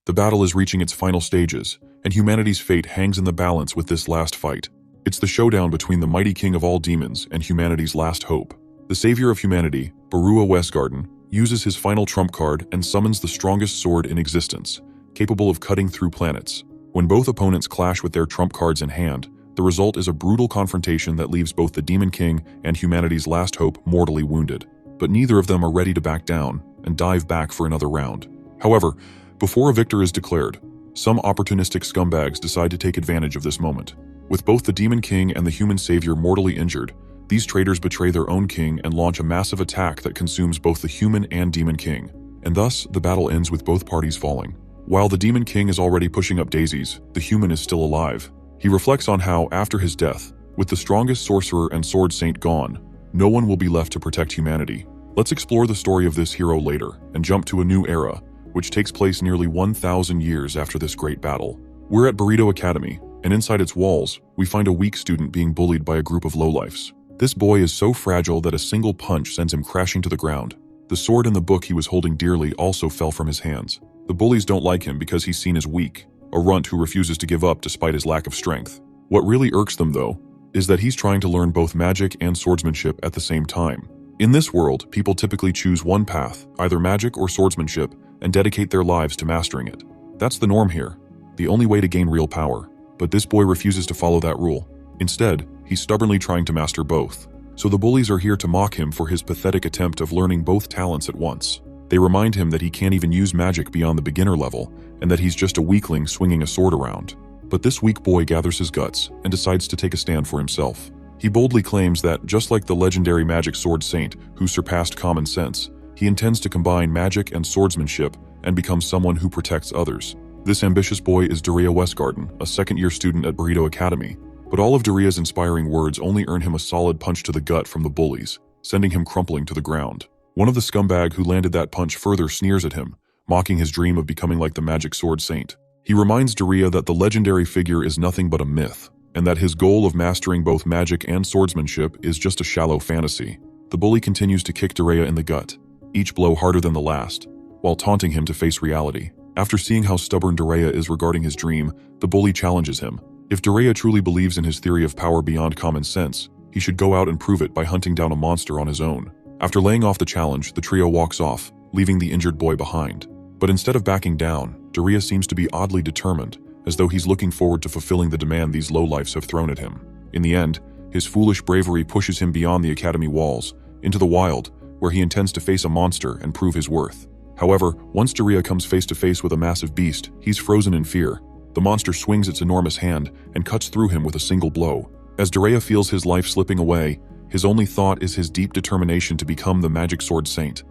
The battle is reaching its final stages, and humanity's fate hangs in the balance with this last fight. It's the showdown between the mighty king of all demons and humanity's last hope. The savior of humanity, Barua Westgarden, uses his final trump card and summons the strongest sword in existence, capable of cutting through planets. When both opponents clash with their trump cards in hand, the result is a brutal confrontation that leaves both the Demon King and humanity's last hope mortally wounded. But neither of them are ready to back down and dive back for another round. However, before a victor is declared, some opportunistic scumbags decide to take advantage of this moment. With both the Demon King and the human savior mortally injured, these traitors betray their own king and launch a massive attack that consumes both the human and Demon King. And thus, the battle ends with both parties falling. While the Demon King is already pushing up daisies, the human is still alive. He reflects on how, after his death, with the strongest sorcerer and sword saint gone, no one will be left to protect humanity. Let's explore the story of this hero later and jump to a new era, which takes place nearly 1,000 years after this great battle. We're at Burrito Academy, and inside its walls, we find a weak student being bullied by a group of lowlifes. This boy is so fragile that a single punch sends him crashing to the ground. The sword and the book he was holding dearly also fell from his hands. The bullies don't like him because he's seen as weak, a runt who refuses to give up despite his lack of strength. What really irks them, though, is that he's trying to learn both magic and swordsmanship at the same time. In this world, people typically choose one path, either magic or swordsmanship, and dedicate their lives to mastering it. That's the norm here, the only way to gain real power. But this boy refuses to follow that rule. Instead, he's stubbornly trying to master both. So the bullies are here to mock him for his pathetic attempt of learning both talents at once. They remind him that he can't even use magic beyond the beginner level, and that he's just a weakling swinging a sword around. But this weak boy gathers his guts and decides to take a stand for himself. He boldly claims that, just like the legendary magic sword saint who surpassed common sense, he intends to combine magic and swordsmanship and become someone who protects others. This ambitious boy is Daria Westgarden, a second-year student at Burrito Academy. But all of Daria's inspiring words only earn him a solid punch to the gut from the bullies, sending him crumpling to the ground. One of the scumbag who landed that punch further sneers at him, mocking his dream of becoming like the magic sword saint. He reminds Daria that the legendary figure is nothing but a myth, and that his goal of mastering both magic and swordsmanship is just a shallow fantasy. The bully continues to kick Daria in the gut, each blow harder than the last, while taunting him to face reality. After seeing how stubborn Daria is regarding his dream, the bully challenges him. If Daria truly believes in his theory of power beyond common sense, he should go out and prove it by hunting down a monster on his own. After laying off the challenge, the trio walks off, leaving the injured boy behind. But instead of backing down, Daria seems to be oddly determined, as though he's looking forward to fulfilling the demand these lowlifes have thrown at him. In the end, his foolish bravery pushes him beyond the academy walls, into the wild, where he intends to face a monster and prove his worth. However, once Daria comes face to face with a massive beast, he's frozen in fear. The monster swings its enormous hand and cuts through him with a single blow. As Daria feels his life slipping away, his only thought is his deep determination to become the magic sword saint,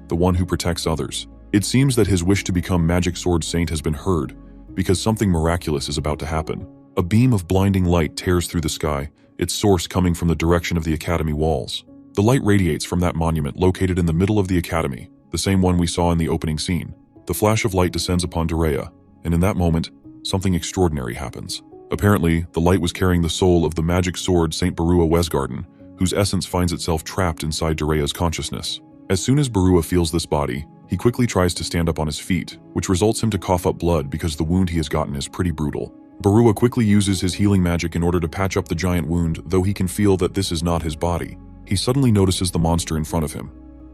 the one who protects others. It seems that his wish to become magic sword saint has been heard, because something miraculous is about to happen. A beam of blinding light tears through the sky, its source coming from the direction of the academy walls. The light radiates from that monument located in the middle of the academy, the same one we saw in the opening scene. The flash of light descends upon Daria, and in that moment, something extraordinary happens. Apparently, the light was carrying the soul of the magic sword Saint Barua Westgarden, whose essence finds itself trapped inside Daria's consciousness. As soon as Barua feels this body, he quickly tries to stand up on his feet, which results him to cough up blood because the wound he has gotten is pretty brutal. Barua quickly uses his healing magic in order to patch up the giant wound, though he can feel that this is not his body. He suddenly notices the monster in front of him,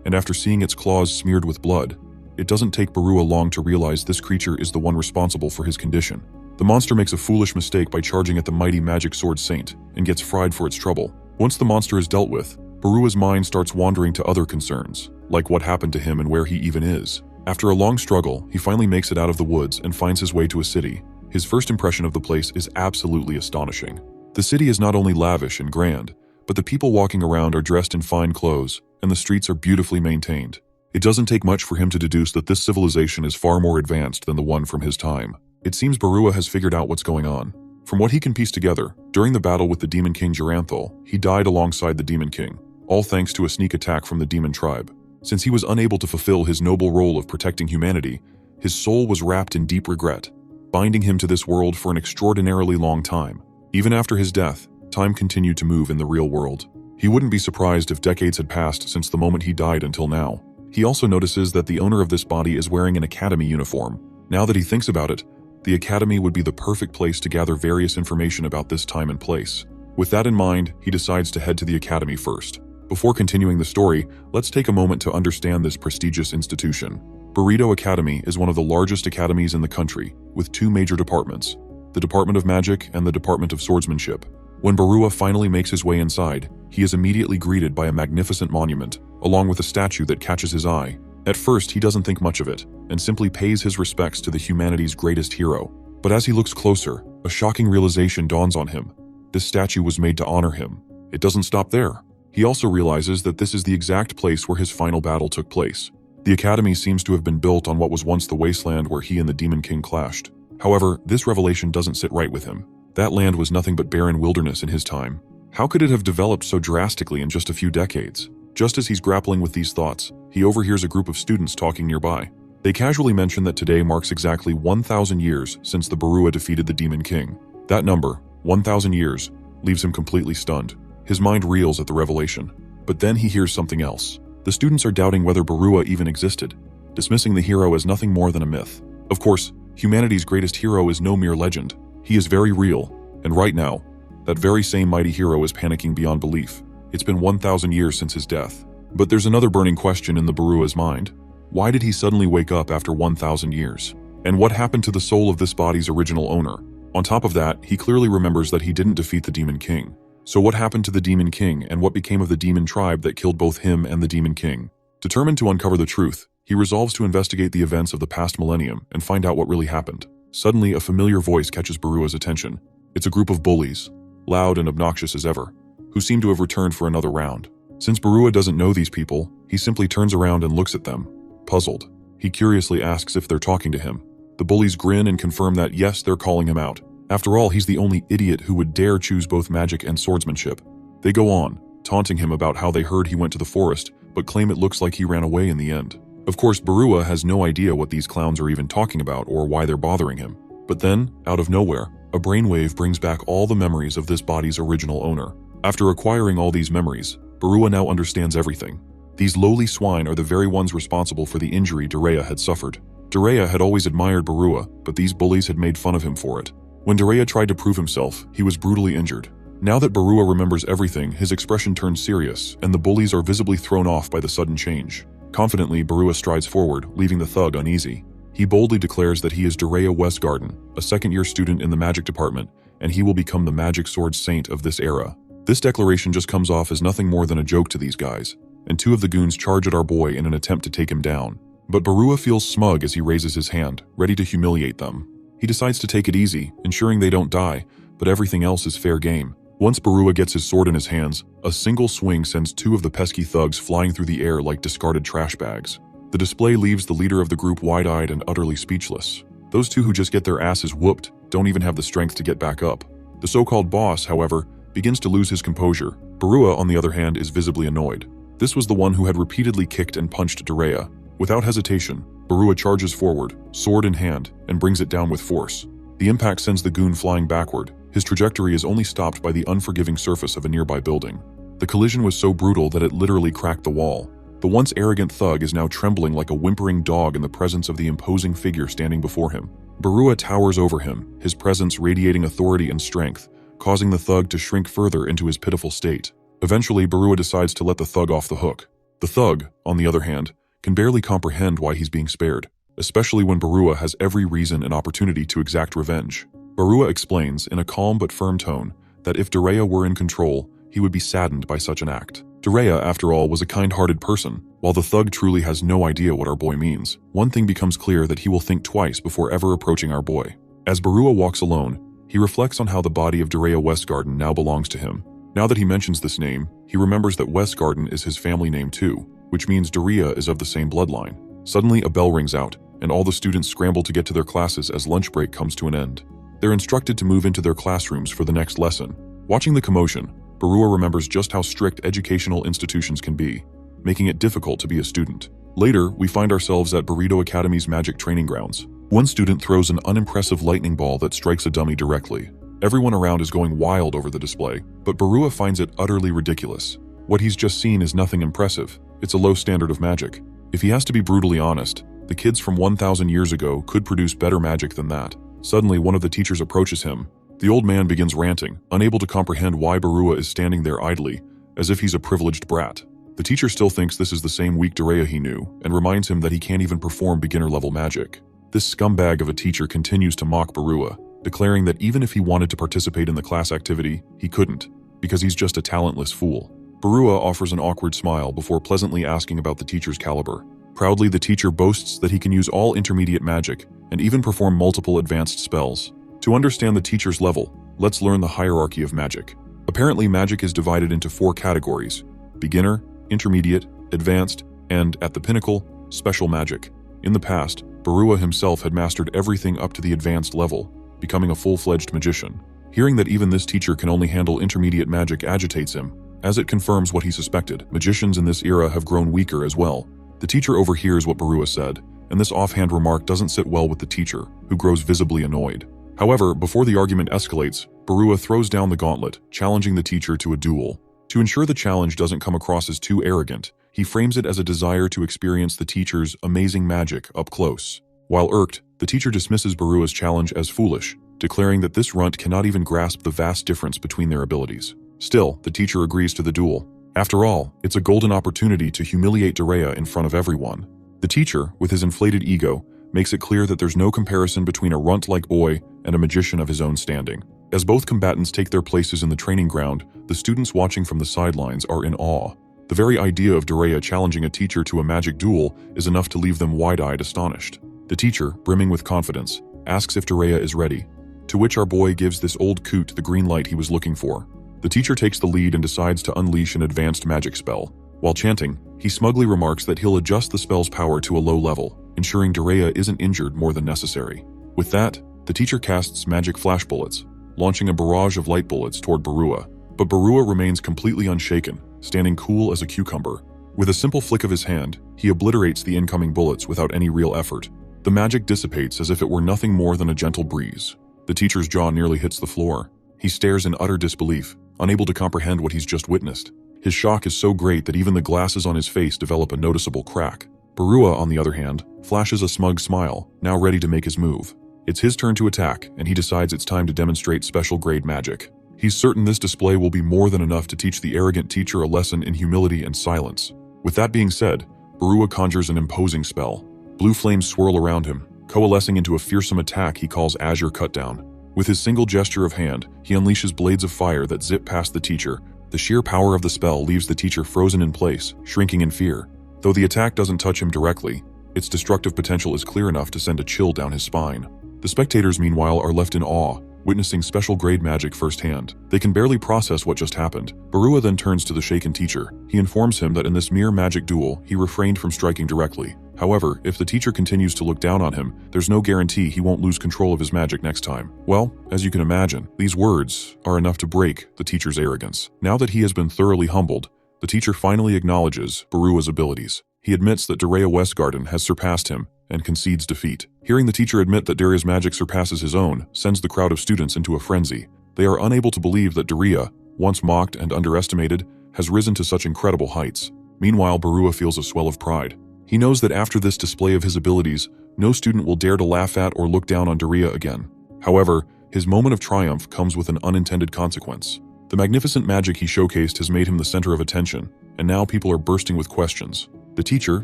and after seeing its claws smeared with blood, it doesn't take Barua long to realize this creature is the one responsible for his condition. The monster makes a foolish mistake by charging at the mighty magic sword saint, and gets fried for its trouble. Once the monster is dealt with, Barua's mind starts wandering to other concerns, like what happened to him and where he even is. After a long struggle, he finally makes it out of the woods and finds his way to a city. His first impression of the place is absolutely astonishing. The city is not only lavish and grand, but the people walking around are dressed in fine clothes, and the streets are beautifully maintained. It doesn't take much for him to deduce that this civilization is far more advanced than the one from his time. It seems Barua has figured out what's going on. From what he can piece together, during the battle with the Demon King Geranthal, he died alongside the Demon King, all thanks to a sneak attack from the Demon Tribe. Since he was unable to fulfill his noble role of protecting humanity, his soul was wrapped in deep regret, binding him to this world for an extraordinarily long time. Even after his death, time continued to move in the real world. He wouldn't be surprised if decades had passed since the moment he died until now. He also notices that the owner of this body is wearing an academy uniform, Now that he thinks about it, the academy would be the perfect place to gather various information about this time and place. With that in mind, he decides to head to the academy first. Before continuing the story, let's take a moment to understand this prestigious institution. Burrito Academy is one of the largest academies in the country, with two major departments, the Department of Magic and the Department of Swordsmanship. When Barua finally makes his way inside, he is immediately greeted by a magnificent monument, along with a statue that catches his eye. At first, he doesn't think much of it, and simply pays his respects to the humanity's greatest hero. But as he looks closer, a shocking realization dawns on him. This statue was made to honor him. It doesn't stop there. He also realizes that this is the exact place where his final battle took place. The academy seems to have been built on what was once the wasteland where he and the Demon King clashed. However, this revelation doesn't sit right with him. That land was nothing but barren wilderness in his time. How could it have developed so drastically in just a few decades? Just as he's grappling with these thoughts, he overhears a group of students talking nearby. They casually mention that today marks exactly 1,000 years since the Barua defeated the Demon King. That number, 1,000 years, leaves him completely stunned. His mind reels at the revelation. But then he hears something else. The students are doubting whether Barua even existed, dismissing the hero as nothing more than a myth. Of course, humanity's greatest hero is no mere legend. He is very real, and right now, that very same mighty hero is panicking beyond belief. It's been 1,000 years since his death. But there's another burning question in the Barua's mind. Why did he suddenly wake up after 1,000 years? And what happened to the soul of this body's original owner? On top of that, he clearly remembers that he didn't defeat the Demon King. So what happened to the Demon King, and what became of the demon tribe that killed both him and the Demon King? Determined to uncover the truth, he resolves to investigate the events of the past millennium and find out what really happened. Suddenly, a familiar voice catches Barua's attention. It's a group of bullies, loud and obnoxious as ever, who seem to have returned for another round. Since Barua doesn't know these people, he simply turns around and looks at them. Puzzled, he curiously asks if they're talking to him. The bullies grin and confirm that yes, they're calling him out. After all, he's the only idiot who would dare choose both magic and swordsmanship. They go on, taunting him about how they heard he went to the forest, but claim it looks like he ran away in the end. Of course, Barua has no idea what these clowns are even talking about or why they're bothering him. But then, out of nowhere, a brainwave brings back all the memories of this body's original owner. After acquiring all these memories, Barua now understands everything. These lowly swine are the very ones responsible for the injury Dareya had suffered. Dareya had always admired Barua, but these bullies had made fun of him for it. When Dareya tried to prove himself, he was brutally injured. Now that Barua remembers everything, his expression turns serious, and the bullies are visibly thrown off by the sudden change. Confidently, Barua strides forward, leaving the thug uneasy. He boldly declares that he is Dareya Westgarden, a second-year student in the magic department, and he will become the magic sword saint of this era. This declaration just comes off as nothing more than a joke to these guys, and two of the goons charge at our boy in an attempt to take him down. But Barua feels smug as he raises his hand, ready to humiliate them. He decides to take it easy, ensuring they don't die, but everything else is fair game. Once Barua gets his sword in his hands, a single swing sends two of the pesky thugs flying through the air like discarded trash bags. The display leaves the leader of the group wide-eyed and utterly speechless. Those two who just get their asses whooped don't even have the strength to get back up. The so-called boss, however, begins to lose his composure. Barua, on the other hand, is visibly annoyed. This was the one who had repeatedly kicked and punched Dareya. Without hesitation, Barua charges forward, sword in hand, and brings it down with force. The impact sends the goon flying backward. His trajectory is only stopped by the unforgiving surface of a nearby building. The collision was so brutal that it literally cracked the wall. The once arrogant thug is now trembling like a whimpering dog in the presence of the imposing figure standing before him. Barua towers over him, his presence radiating authority and strength, causing the thug to shrink further into his pitiful state. Eventually, Barua decides to let the thug off the hook. The thug, on the other hand, can barely comprehend why he's being spared, especially when Barua has every reason and opportunity to exact revenge. Barua explains, in a calm but firm tone, that if Dareya were in control, he would be saddened by such an act. Dareya, after all, was a kind-hearted person. While the thug truly has no idea what our boy means, one thing becomes clear: that he will think twice before ever approaching our boy. As Barua walks alone, he reflects on how the body of Dareya Westgarden now belongs to him. Now that he mentions this name, he remembers that Westgarden is his family name too, which means Dareya is of the same bloodline. Suddenly, a bell rings out, and all the students scramble to get to their classes as lunch break comes to an end. They're instructed to move into their classrooms for the next lesson. Watching the commotion, Barua remembers just how strict educational institutions can be, making it difficult to be a student. Later, we find ourselves at Burrito Academy's magic training grounds. One student throws an unimpressive lightning ball that strikes a dummy directly. Everyone around is going wild over the display, but Barua finds it utterly ridiculous. What he's just seen is nothing impressive. It's a low standard of magic. If he has to be brutally honest, The kids from 1,000 years ago could produce better magic than that. Suddenly, one of the teachers approaches him. The old man begins ranting, unable to comprehend why Barua is standing there idly, as if he's a privileged brat. The teacher still thinks this is the same weak Dareya he knew, and reminds him that he can't even perform beginner-level magic. This scumbag of a teacher continues to mock Barua, declaring that even if he wanted to participate in the class activity, he couldn't, because he's just a talentless fool. Barua offers an awkward smile before pleasantly asking about the teacher's caliber. Proudly, the teacher boasts that he can use all intermediate magic and even perform multiple advanced spells. To understand the teacher's level, let's learn the hierarchy of magic. Apparently, magic is divided into 4 categories: beginner, intermediate, advanced, and, at the pinnacle, special magic. In the past, Barua himself had mastered everything up to the advanced level, becoming a full-fledged magician. Hearing that even this teacher can only handle intermediate magic agitates him, as it confirms what he suspected. Magicians in this era have grown weaker as well. The teacher overhears what Barua said, and this offhand remark doesn't sit well with the teacher, who grows visibly annoyed. However, before the argument escalates, Barua throws down the gauntlet, challenging the teacher to a duel. To ensure the challenge doesn't come across as too arrogant, he frames it as a desire to experience the teacher's amazing magic up close. While irked, the teacher dismisses Barua's challenge as foolish, declaring that this runt cannot even grasp the vast difference between their abilities. Still, the teacher agrees to the duel. After all, it's a golden opportunity to humiliate Dareya in front of everyone. The teacher, with his inflated ego, makes it clear that there's no comparison between a runt-like boy and a magician of his own standing. As both combatants take their places in the training ground, the students watching from the sidelines are in awe. The very idea of Dareya challenging a teacher to a magic duel is enough to leave them wide-eyed astonished. The teacher, brimming with confidence, asks if Dareya is ready, to which our boy gives this old coot the green light he was looking for. The teacher takes the lead and decides to unleash an advanced magic spell. While chanting, he smugly remarks that he'll adjust the spell's power to a low level, ensuring Dareya isn't injured more than necessary. With that, the teacher casts magic flash bullets, launching a barrage of light bullets toward Barua. But Barua remains completely unshaken, standing cool as a cucumber. With a simple flick of his hand, he obliterates the incoming bullets without any real effort. The magic dissipates as if it were nothing more than a gentle breeze. The teacher's jaw nearly hits the floor. He stares in utter disbelief, unable to comprehend what he's just witnessed. His shock is so great that even the glasses on his face develop a noticeable crack. Barua, on the other hand, flashes a smug smile, now ready to make his move. It's his turn to attack, and he decides it's time to demonstrate special-grade magic. He's certain this display will be more than enough to teach the arrogant teacher a lesson in humility and silence. With that being said, Barua conjures an imposing spell. Blue flames swirl around him, coalescing into a fearsome attack he calls Azure Cutdown. With his single gesture of hand, he unleashes blades of fire that zip past the teacher. The sheer power of the spell leaves the teacher frozen in place, shrinking in fear. Though the attack doesn't touch him directly, its destructive potential is clear enough to send a chill down his spine. The spectators, meanwhile, are left in awe, witnessing special-grade magic firsthand. They can barely process what just happened. Barua then turns to the shaken teacher. He informs him that in this mere magic duel, he refrained from striking directly. However, if the teacher continues to look down on him, there's no guarantee he won't lose control of his magic next time. Well, as you can imagine, these words are enough to break the teacher's arrogance. Now that he has been thoroughly humbled, the teacher finally acknowledges Barua's abilities. He admits that Dareya Westgarden has surpassed him and concedes defeat. Hearing the teacher admit that Dareya's magic surpasses his own sends the crowd of students into a frenzy. They are unable to believe that Dareya, once mocked and underestimated, has risen to such incredible heights. Meanwhile, Barua feels a swell of pride. He knows that after this display of his abilities, no student will dare to laugh at or look down on Dareya again. However, his moment of triumph comes with an unintended consequence. The magnificent magic he showcased has made him the center of attention, and now people are bursting with questions. The teacher,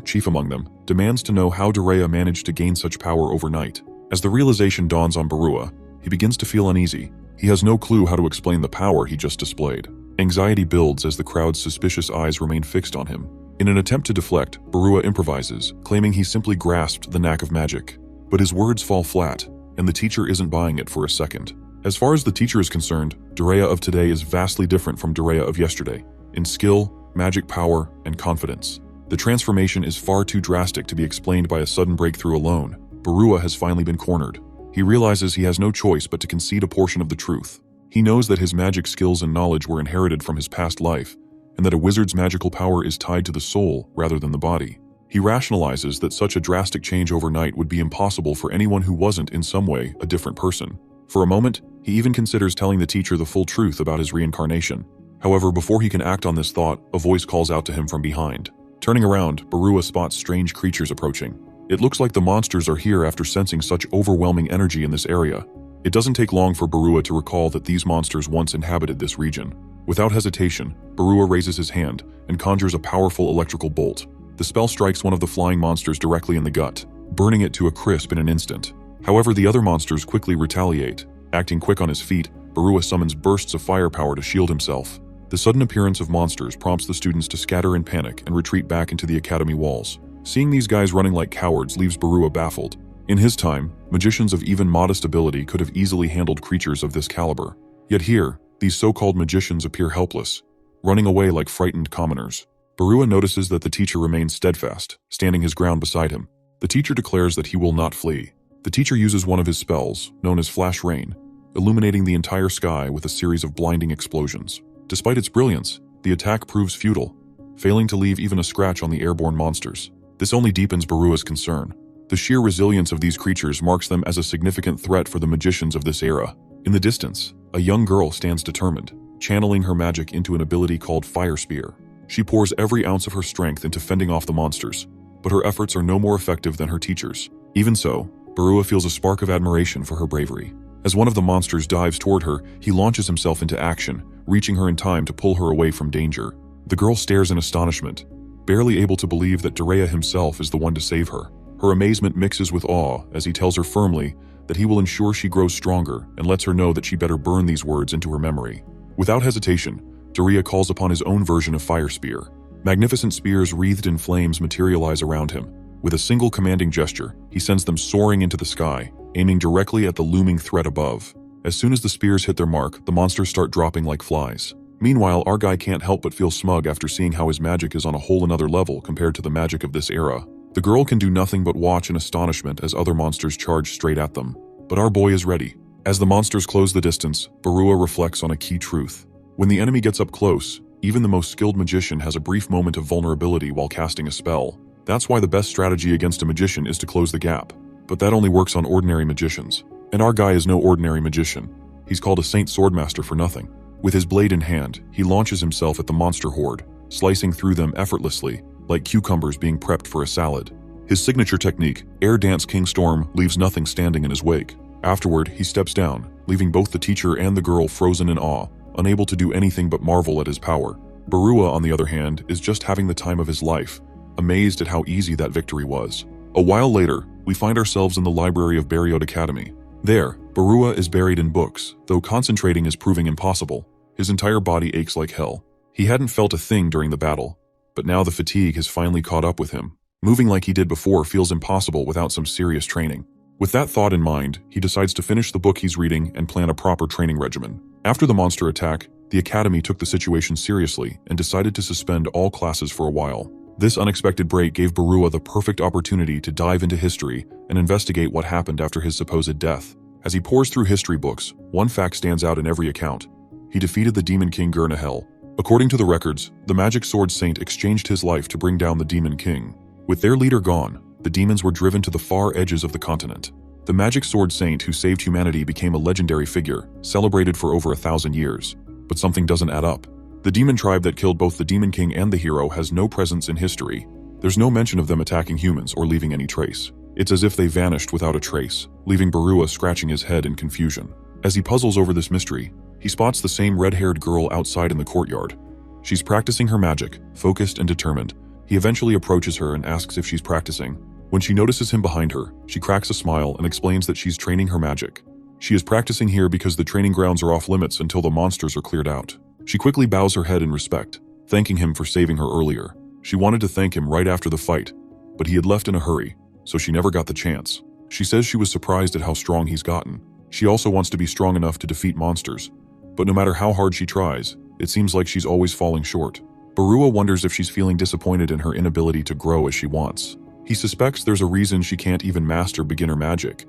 chief among them, demands to know how Dareya managed to gain such power overnight. As the realization dawns on Barua, he begins to feel uneasy. He has no clue how to explain the power he just displayed. Anxiety builds as the crowd's suspicious eyes remain fixed on him. In an attempt to deflect, Barua improvises, claiming he simply grasped the knack of magic. But his words fall flat, and the teacher isn't buying it for a second. As far as the teacher is concerned, Dareya of today is vastly different from Dareya of yesterday, in skill, magic power, and confidence. The transformation is far too drastic to be explained by a sudden breakthrough alone. Barua has finally been cornered. He realizes he has no choice but to concede a portion of the truth. He knows that his magic skills and knowledge were inherited from his past life, and that a wizard's magical power is tied to the soul rather than the body. He rationalizes that such a drastic change overnight would be impossible for anyone who wasn't in some way a different person. For a moment, he even considers telling the teacher the full truth about his reincarnation. However, before he can act on this thought, a voice calls out to him from behind. Turning around, Barua spots strange creatures approaching. It looks like the monsters are here after sensing such overwhelming energy in this area. It doesn't take long for Barua to recall that these monsters once inhabited this region. Without hesitation, Barua raises his hand and conjures a powerful electrical bolt. The spell strikes one of the flying monsters directly in the gut, burning it to a crisp in an instant. However, the other monsters quickly retaliate. Acting quick on his feet, Barua summons bursts of firepower to shield himself. The sudden appearance of monsters prompts the students to scatter in panic and retreat back into the academy walls. Seeing these guys running like cowards leaves Barua baffled. In his time, magicians of even modest ability could have easily handled creatures of this caliber. Yet here, these so-called magicians appear helpless, running away like frightened commoners. Barua notices that the teacher remains steadfast, standing his ground beside him. The teacher declares that he will not flee. The teacher uses one of his spells, known as Flash Rain, illuminating the entire sky with a series of blinding explosions. Despite its brilliance, the attack proves futile, failing to leave even a scratch on the airborne monsters. This only deepens Barua's concern. The sheer resilience of these creatures marks them as a significant threat for the magicians of this era. In the distance, a young girl stands determined, channeling her magic into an ability called Fire Spear. She pours every ounce of her strength into fending off the monsters, but her efforts are no more effective than her teachers. Even so, Barua feels a spark of admiration for her bravery. As one of the monsters dives toward her, he launches himself into action, reaching her in time to pull her away from danger. The girl stares in astonishment, barely able to believe that Dareya himself is the one to save her. Her amazement mixes with awe as he tells her firmly that he will ensure she grows stronger and lets her know that she better burn these words into her memory. Without hesitation, Dareya calls upon his own version of Fire Spear. Magnificent spears wreathed in flames materialize around him. With a single commanding gesture, he sends them soaring into the sky, aiming directly at the looming threat above. As soon as the spears hit their mark, the monsters start dropping like flies. Meanwhile, our guy can't help but feel smug after seeing how his magic is on a whole another level compared to the magic of this era. The girl can do nothing but watch in astonishment as other monsters charge straight at them. But our boy is ready. As the monsters close the distance, Barua reflects on a key truth. When the enemy gets up close, even the most skilled magician has a brief moment of vulnerability while casting a spell. That's why the best strategy against a magician is to close the gap. But that only works on ordinary magicians. And our guy is no ordinary magician. He's called a Saint Swordmaster for nothing. With his blade in hand, he launches himself at the monster horde, slicing through them effortlessly, like cucumbers being prepped for a salad. His signature technique, Air Dance King Storm, leaves nothing standing in his wake. Afterward, he steps down, leaving both the teacher and the girl frozen in awe, unable to do anything but marvel at his power. Barua, on the other hand, is just having the time of his life, amazed at how easy that victory was. A while later, we find ourselves in the library of Buried Academy. There, Barua is buried in books, though concentrating is proving impossible. His entire body aches like hell. He hadn't felt a thing during the battle, but now the fatigue has finally caught up with him. Moving like he did before feels impossible without some serious training. With that thought in mind, he decides to finish the book he's reading and plan a proper training regimen. After the monster attack, the academy took the situation seriously and decided to suspend all classes for a while. This unexpected break gave Barua the perfect opportunity to dive into history and investigate what happened after his supposed death. As he pours through history books, one fact stands out in every account. He defeated the Demon King Gurnahel. According to the records, the Magic Sword Saint exchanged his life to bring down the Demon King. With their leader gone, the demons were driven to the far edges of the continent. The Magic Sword Saint who saved humanity became a legendary figure, celebrated for over 1,000 years. But something doesn't add up. The demon tribe that killed both the Demon King and the hero has no presence in history. There's no mention of them attacking humans or leaving any trace. It's as if they vanished without a trace, leaving Barua scratching his head in confusion. As he puzzles over this mystery, he spots the same red-haired girl outside in the courtyard. She's practicing her magic, focused and determined. He eventually approaches her and asks if she's practicing. When she notices him behind her, she cracks a smile and explains that she's training her magic. She is practicing here because the training grounds are off limits until the monsters are cleared out. She quickly bows her head in respect, thanking him for saving her earlier. She wanted to thank him right after the fight, but he had left in a hurry, so she never got the chance. She says she was surprised at how strong he's gotten. She also wants to be strong enough to defeat monsters, but no matter how hard she tries, it seems like she's always falling short. Barua wonders if she's feeling disappointed in her inability to grow as she wants. He suspects there's a reason she can't even master beginner magic.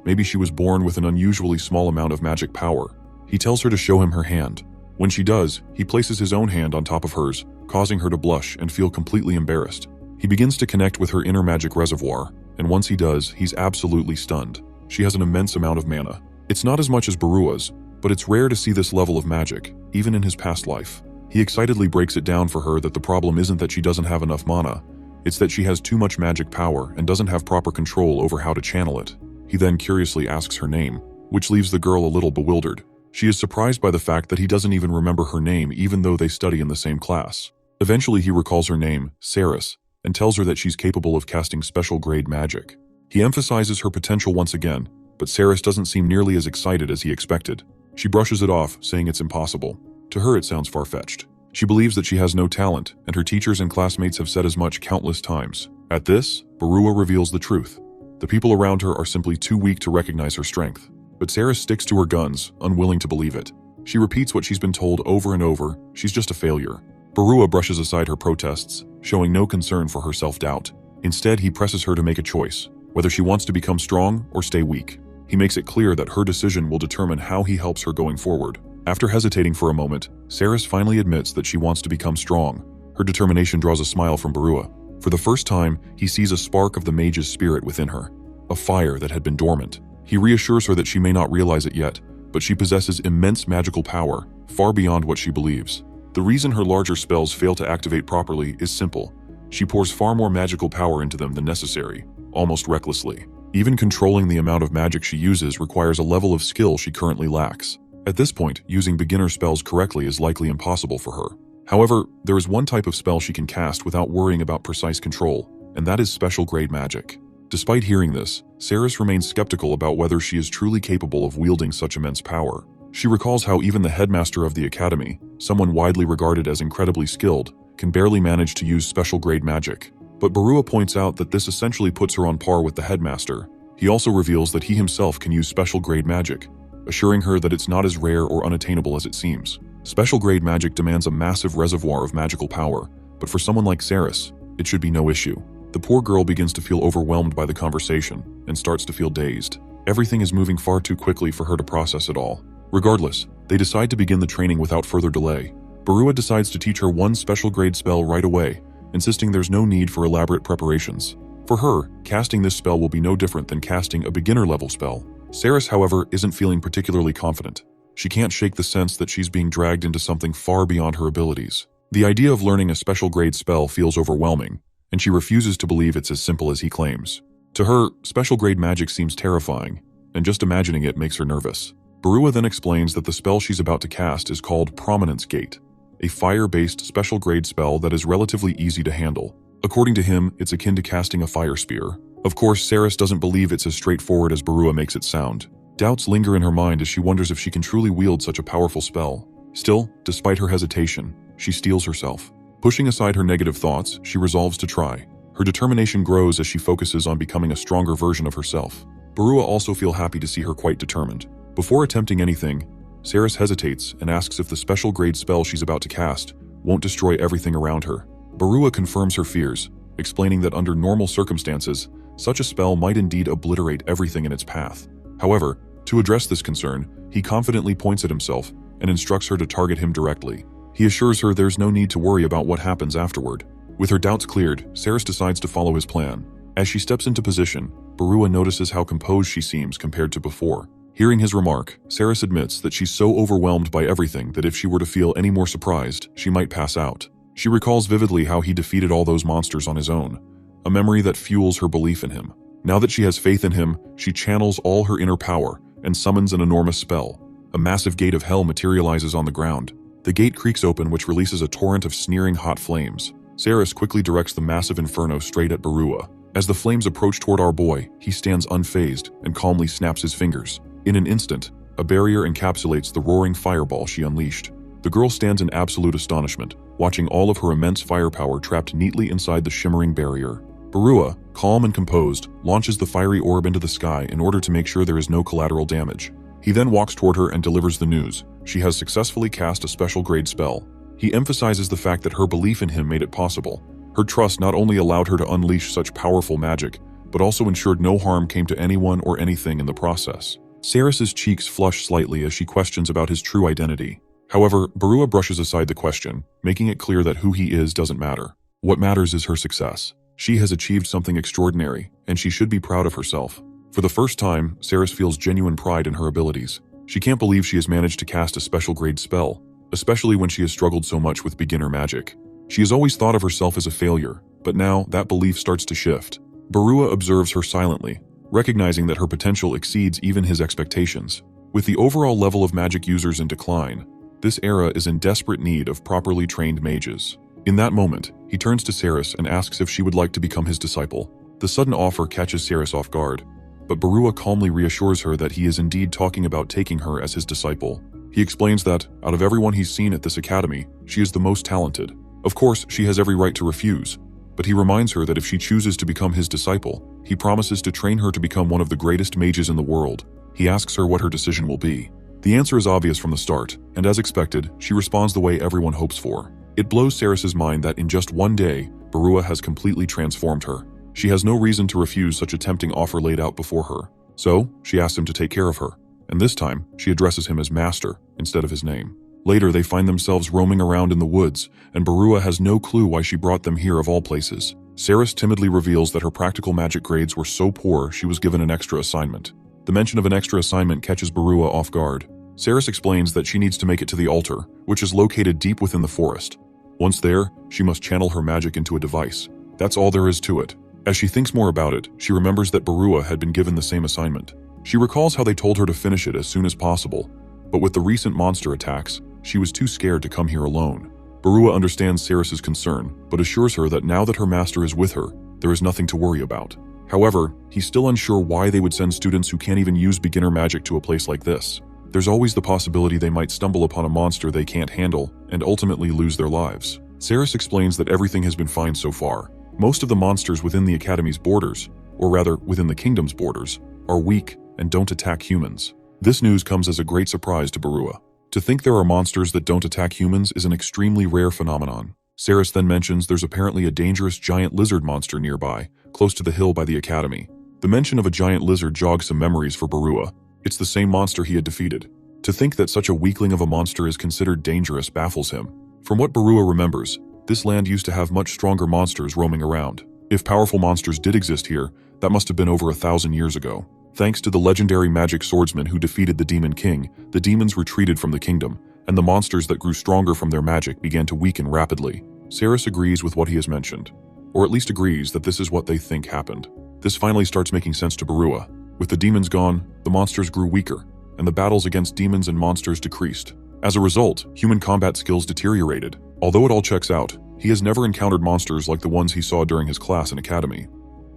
Maybe she was born with an unusually small amount of magic power. He tells her to show him her hand. When she does, he places his own hand on top of hers, causing her to blush and feel completely embarrassed. He begins to connect with her inner magic reservoir, and once he does, he's absolutely stunned. She has an immense amount of mana. It's not as much as Barua's, but it's rare to see this level of magic, even in his past life. He excitedly breaks it down for her that the problem isn't that she doesn't have enough mana, It's that she has too much magic power and doesn't have proper control over how to channel it. He then curiously asks her name, which leaves the girl a little bewildered. She is surprised by the fact that he doesn't even remember her name even though they study in the same class. Eventually he recalls her name, Saris, and tells her that she's capable of casting special grade magic. He emphasizes her potential once again, but Saris doesn't seem nearly as excited as he expected. She brushes it off, saying it's impossible. To her it sounds far-fetched. She believes that she has no talent, and her teachers and classmates have said as much countless times. At this, Barua reveals the truth. The people around her are simply too weak to recognize her strength. But Saris sticks to her guns, unwilling to believe it. She repeats what she's been told over and over: she's just a failure. Barua brushes aside her protests, showing no concern for her self-doubt. Instead, he presses her to make a choice, whether she wants to become strong or stay weak. He makes it clear that her decision will determine how he helps her going forward. After hesitating for a moment, Saris finally admits that she wants to become strong. Her determination draws a smile from Barua. For the first time, he sees a spark of the mage's spirit within her, a fire that had been dormant. He reassures her that she may not realize it yet, but she possesses immense magical power, far beyond what she believes. The reason her larger spells fail to activate properly is simple. She pours far more magical power into them than necessary, almost recklessly. Even controlling the amount of magic she uses requires a level of skill she currently lacks. At this point, using beginner spells correctly is likely impossible for her. However, there is one type of spell she can cast without worrying about precise control, and that is special grade magic. Despite hearing this, Saris remains skeptical about whether she is truly capable of wielding such immense power. She recalls how even the headmaster of the academy, someone widely regarded as incredibly skilled, can barely manage to use special grade magic. But Barua points out that this essentially puts her on par with the headmaster. He also reveals that he himself can use special grade magic, assuring her that it's not as rare or unattainable as it seems. Special grade magic demands a massive reservoir of magical power, but for someone like Saris, it should be no issue. The poor girl begins to feel overwhelmed by the conversation and starts to feel dazed. Everything is moving far too quickly for her to process it all. Regardless, they decide to begin the training without further delay. Barua decides to teach her one special grade spell right away, insisting there's no need for elaborate preparations. For her, casting this spell will be no different than casting a beginner-level spell. Saris, however, isn't feeling particularly confident. She can't shake the sense that she's being dragged into something far beyond her abilities. The idea of learning a special grade spell feels overwhelming, and she refuses to believe it's as simple as he claims. To her, special grade magic seems terrifying, and just imagining it makes her nervous. Barua then explains that the spell she's about to cast is called Prominence Gate, a fire-based special grade spell that is relatively easy to handle. According to him, it's akin to casting a fire spear. Of course, Saris doesn't believe it's as straightforward as Barua makes it sound. Doubts linger in her mind as she wonders if she can truly wield such a powerful spell. Still, despite her hesitation, she steels herself. Pushing aside her negative thoughts, she resolves to try. Her determination grows as she focuses on becoming a stronger version of herself. Barua also feels happy to see her quite determined. Before attempting anything, Saris hesitates and asks if the special grade spell she's about to cast won't destroy everything around her. Barua confirms her fears, explaining that under normal circumstances, such a spell might indeed obliterate everything in its path. However, to address this concern, he confidently points at himself and instructs her to target him directly. He assures her there's no need to worry about what happens afterward. With her doubts cleared, Saris decides to follow his plan. As she steps into position, Barua notices how composed she seems compared to before. Hearing his remark, Saris admits that she's so overwhelmed by everything that if she were to feel any more surprised, she might pass out. She recalls vividly how he defeated all those monsters on his own, a memory that fuels her belief in him. Now that she has faith in him, she channels all her inner power and summons an enormous spell. A massive gate of hell materializes on the ground. The gate creaks open, which releases a torrent of sneering hot flames. Saris quickly directs the massive inferno straight at Barua. As the flames approach toward our boy, he stands unfazed and calmly snaps his fingers. In an instant, a barrier encapsulates the roaring fireball she unleashed. The girl stands in absolute astonishment, watching all of her immense firepower trapped neatly inside the shimmering barrier. Barua, calm and composed, launches the fiery orb into the sky in order to make sure there is no collateral damage. He then walks toward her and delivers the news. She has successfully cast a special grade spell. He emphasizes the fact that her belief in him made it possible. Her trust not only allowed her to unleash such powerful magic, but also ensured no harm came to anyone or anything in the process. Saris's cheeks flush slightly as she questions about his true identity. However, Barua brushes aside the question, making it clear that who he is doesn't matter. What matters is her success. She has achieved something extraordinary, and she should be proud of herself. For the first time, Saris feels genuine pride in her abilities. She can't believe she has managed to cast a special grade spell, especially when she has struggled so much with beginner magic. She has always thought of herself as a failure, but now that belief starts to shift. Barua observes her silently, recognizing that her potential exceeds even his expectations. With the overall level of magic users in decline, this era is in desperate need of properly trained mages. In that moment, he turns to Saris and asks if she would like to become his disciple. The sudden offer catches Saris off guard, but Barua calmly reassures her that he is indeed talking about taking her as his disciple. He explains that, out of everyone he's seen at this academy, she is the most talented. Of course, she has every right to refuse, but he reminds her that if she chooses to become his disciple, he promises to train her to become one of the greatest mages in the world. He asks her what her decision will be. The answer is obvious from the start, and as expected, she responds the way everyone hopes for. It blows Saris's mind that in just one day, Barua has completely transformed her. She has no reason to refuse such a tempting offer laid out before her. So, she asks him to take care of her, and this time, she addresses him as Master instead of his name. Later, they find themselves roaming around in the woods, and Barua has no clue why she brought them here of all places. Saris timidly reveals that her practical magic grades were so poor she was given an extra assignment. The mention of an extra assignment catches Barua off guard. Saris explains that she needs to make it to the altar, which is located deep within the forest. Once there, she must channel her magic into a device. That's all there is to it. As she thinks more about it, she remembers that Barua had been given the same assignment. She recalls how they told her to finish it as soon as possible, but with the recent monster attacks, she was too scared to come here alone. Barua understands Saris's concern, but assures her that now that her master is with her, there is nothing to worry about. However, he's still unsure why they would send students who can't even use beginner magic to a place like this. There's always the possibility they might stumble upon a monster they can't handle and ultimately lose their lives. Saris explains that everything has been fine so far. Most of the monsters within the Academy's borders, or rather within the kingdom's borders, are weak and don't attack humans. This news comes as a great surprise to Barua. To think there are monsters that don't attack humans is an extremely rare phenomenon. Saris then mentions there's apparently a dangerous giant lizard monster nearby, close to the hill by the Academy. The mention of a giant lizard jogs some memories for Barua. It's the same monster he had defeated. To think that such a weakling of a monster is considered dangerous baffles him. From what Barua remembers, this land used to have much stronger monsters roaming around. If powerful monsters did exist here, that must have been over 1,000 years ago. Thanks to the legendary magic swordsman who defeated the Demon King, the demons retreated from the kingdom, and the monsters that grew stronger from their magic began to weaken rapidly. Saris agrees with what he has mentioned, or at least agrees that this is what they think happened. This finally starts making sense to Barua. With the demons gone, the monsters grew weaker, and the battles against demons and monsters decreased. As a result, human combat skills deteriorated. Although it all checks out, he has never encountered monsters like the ones he saw during his class in Academy.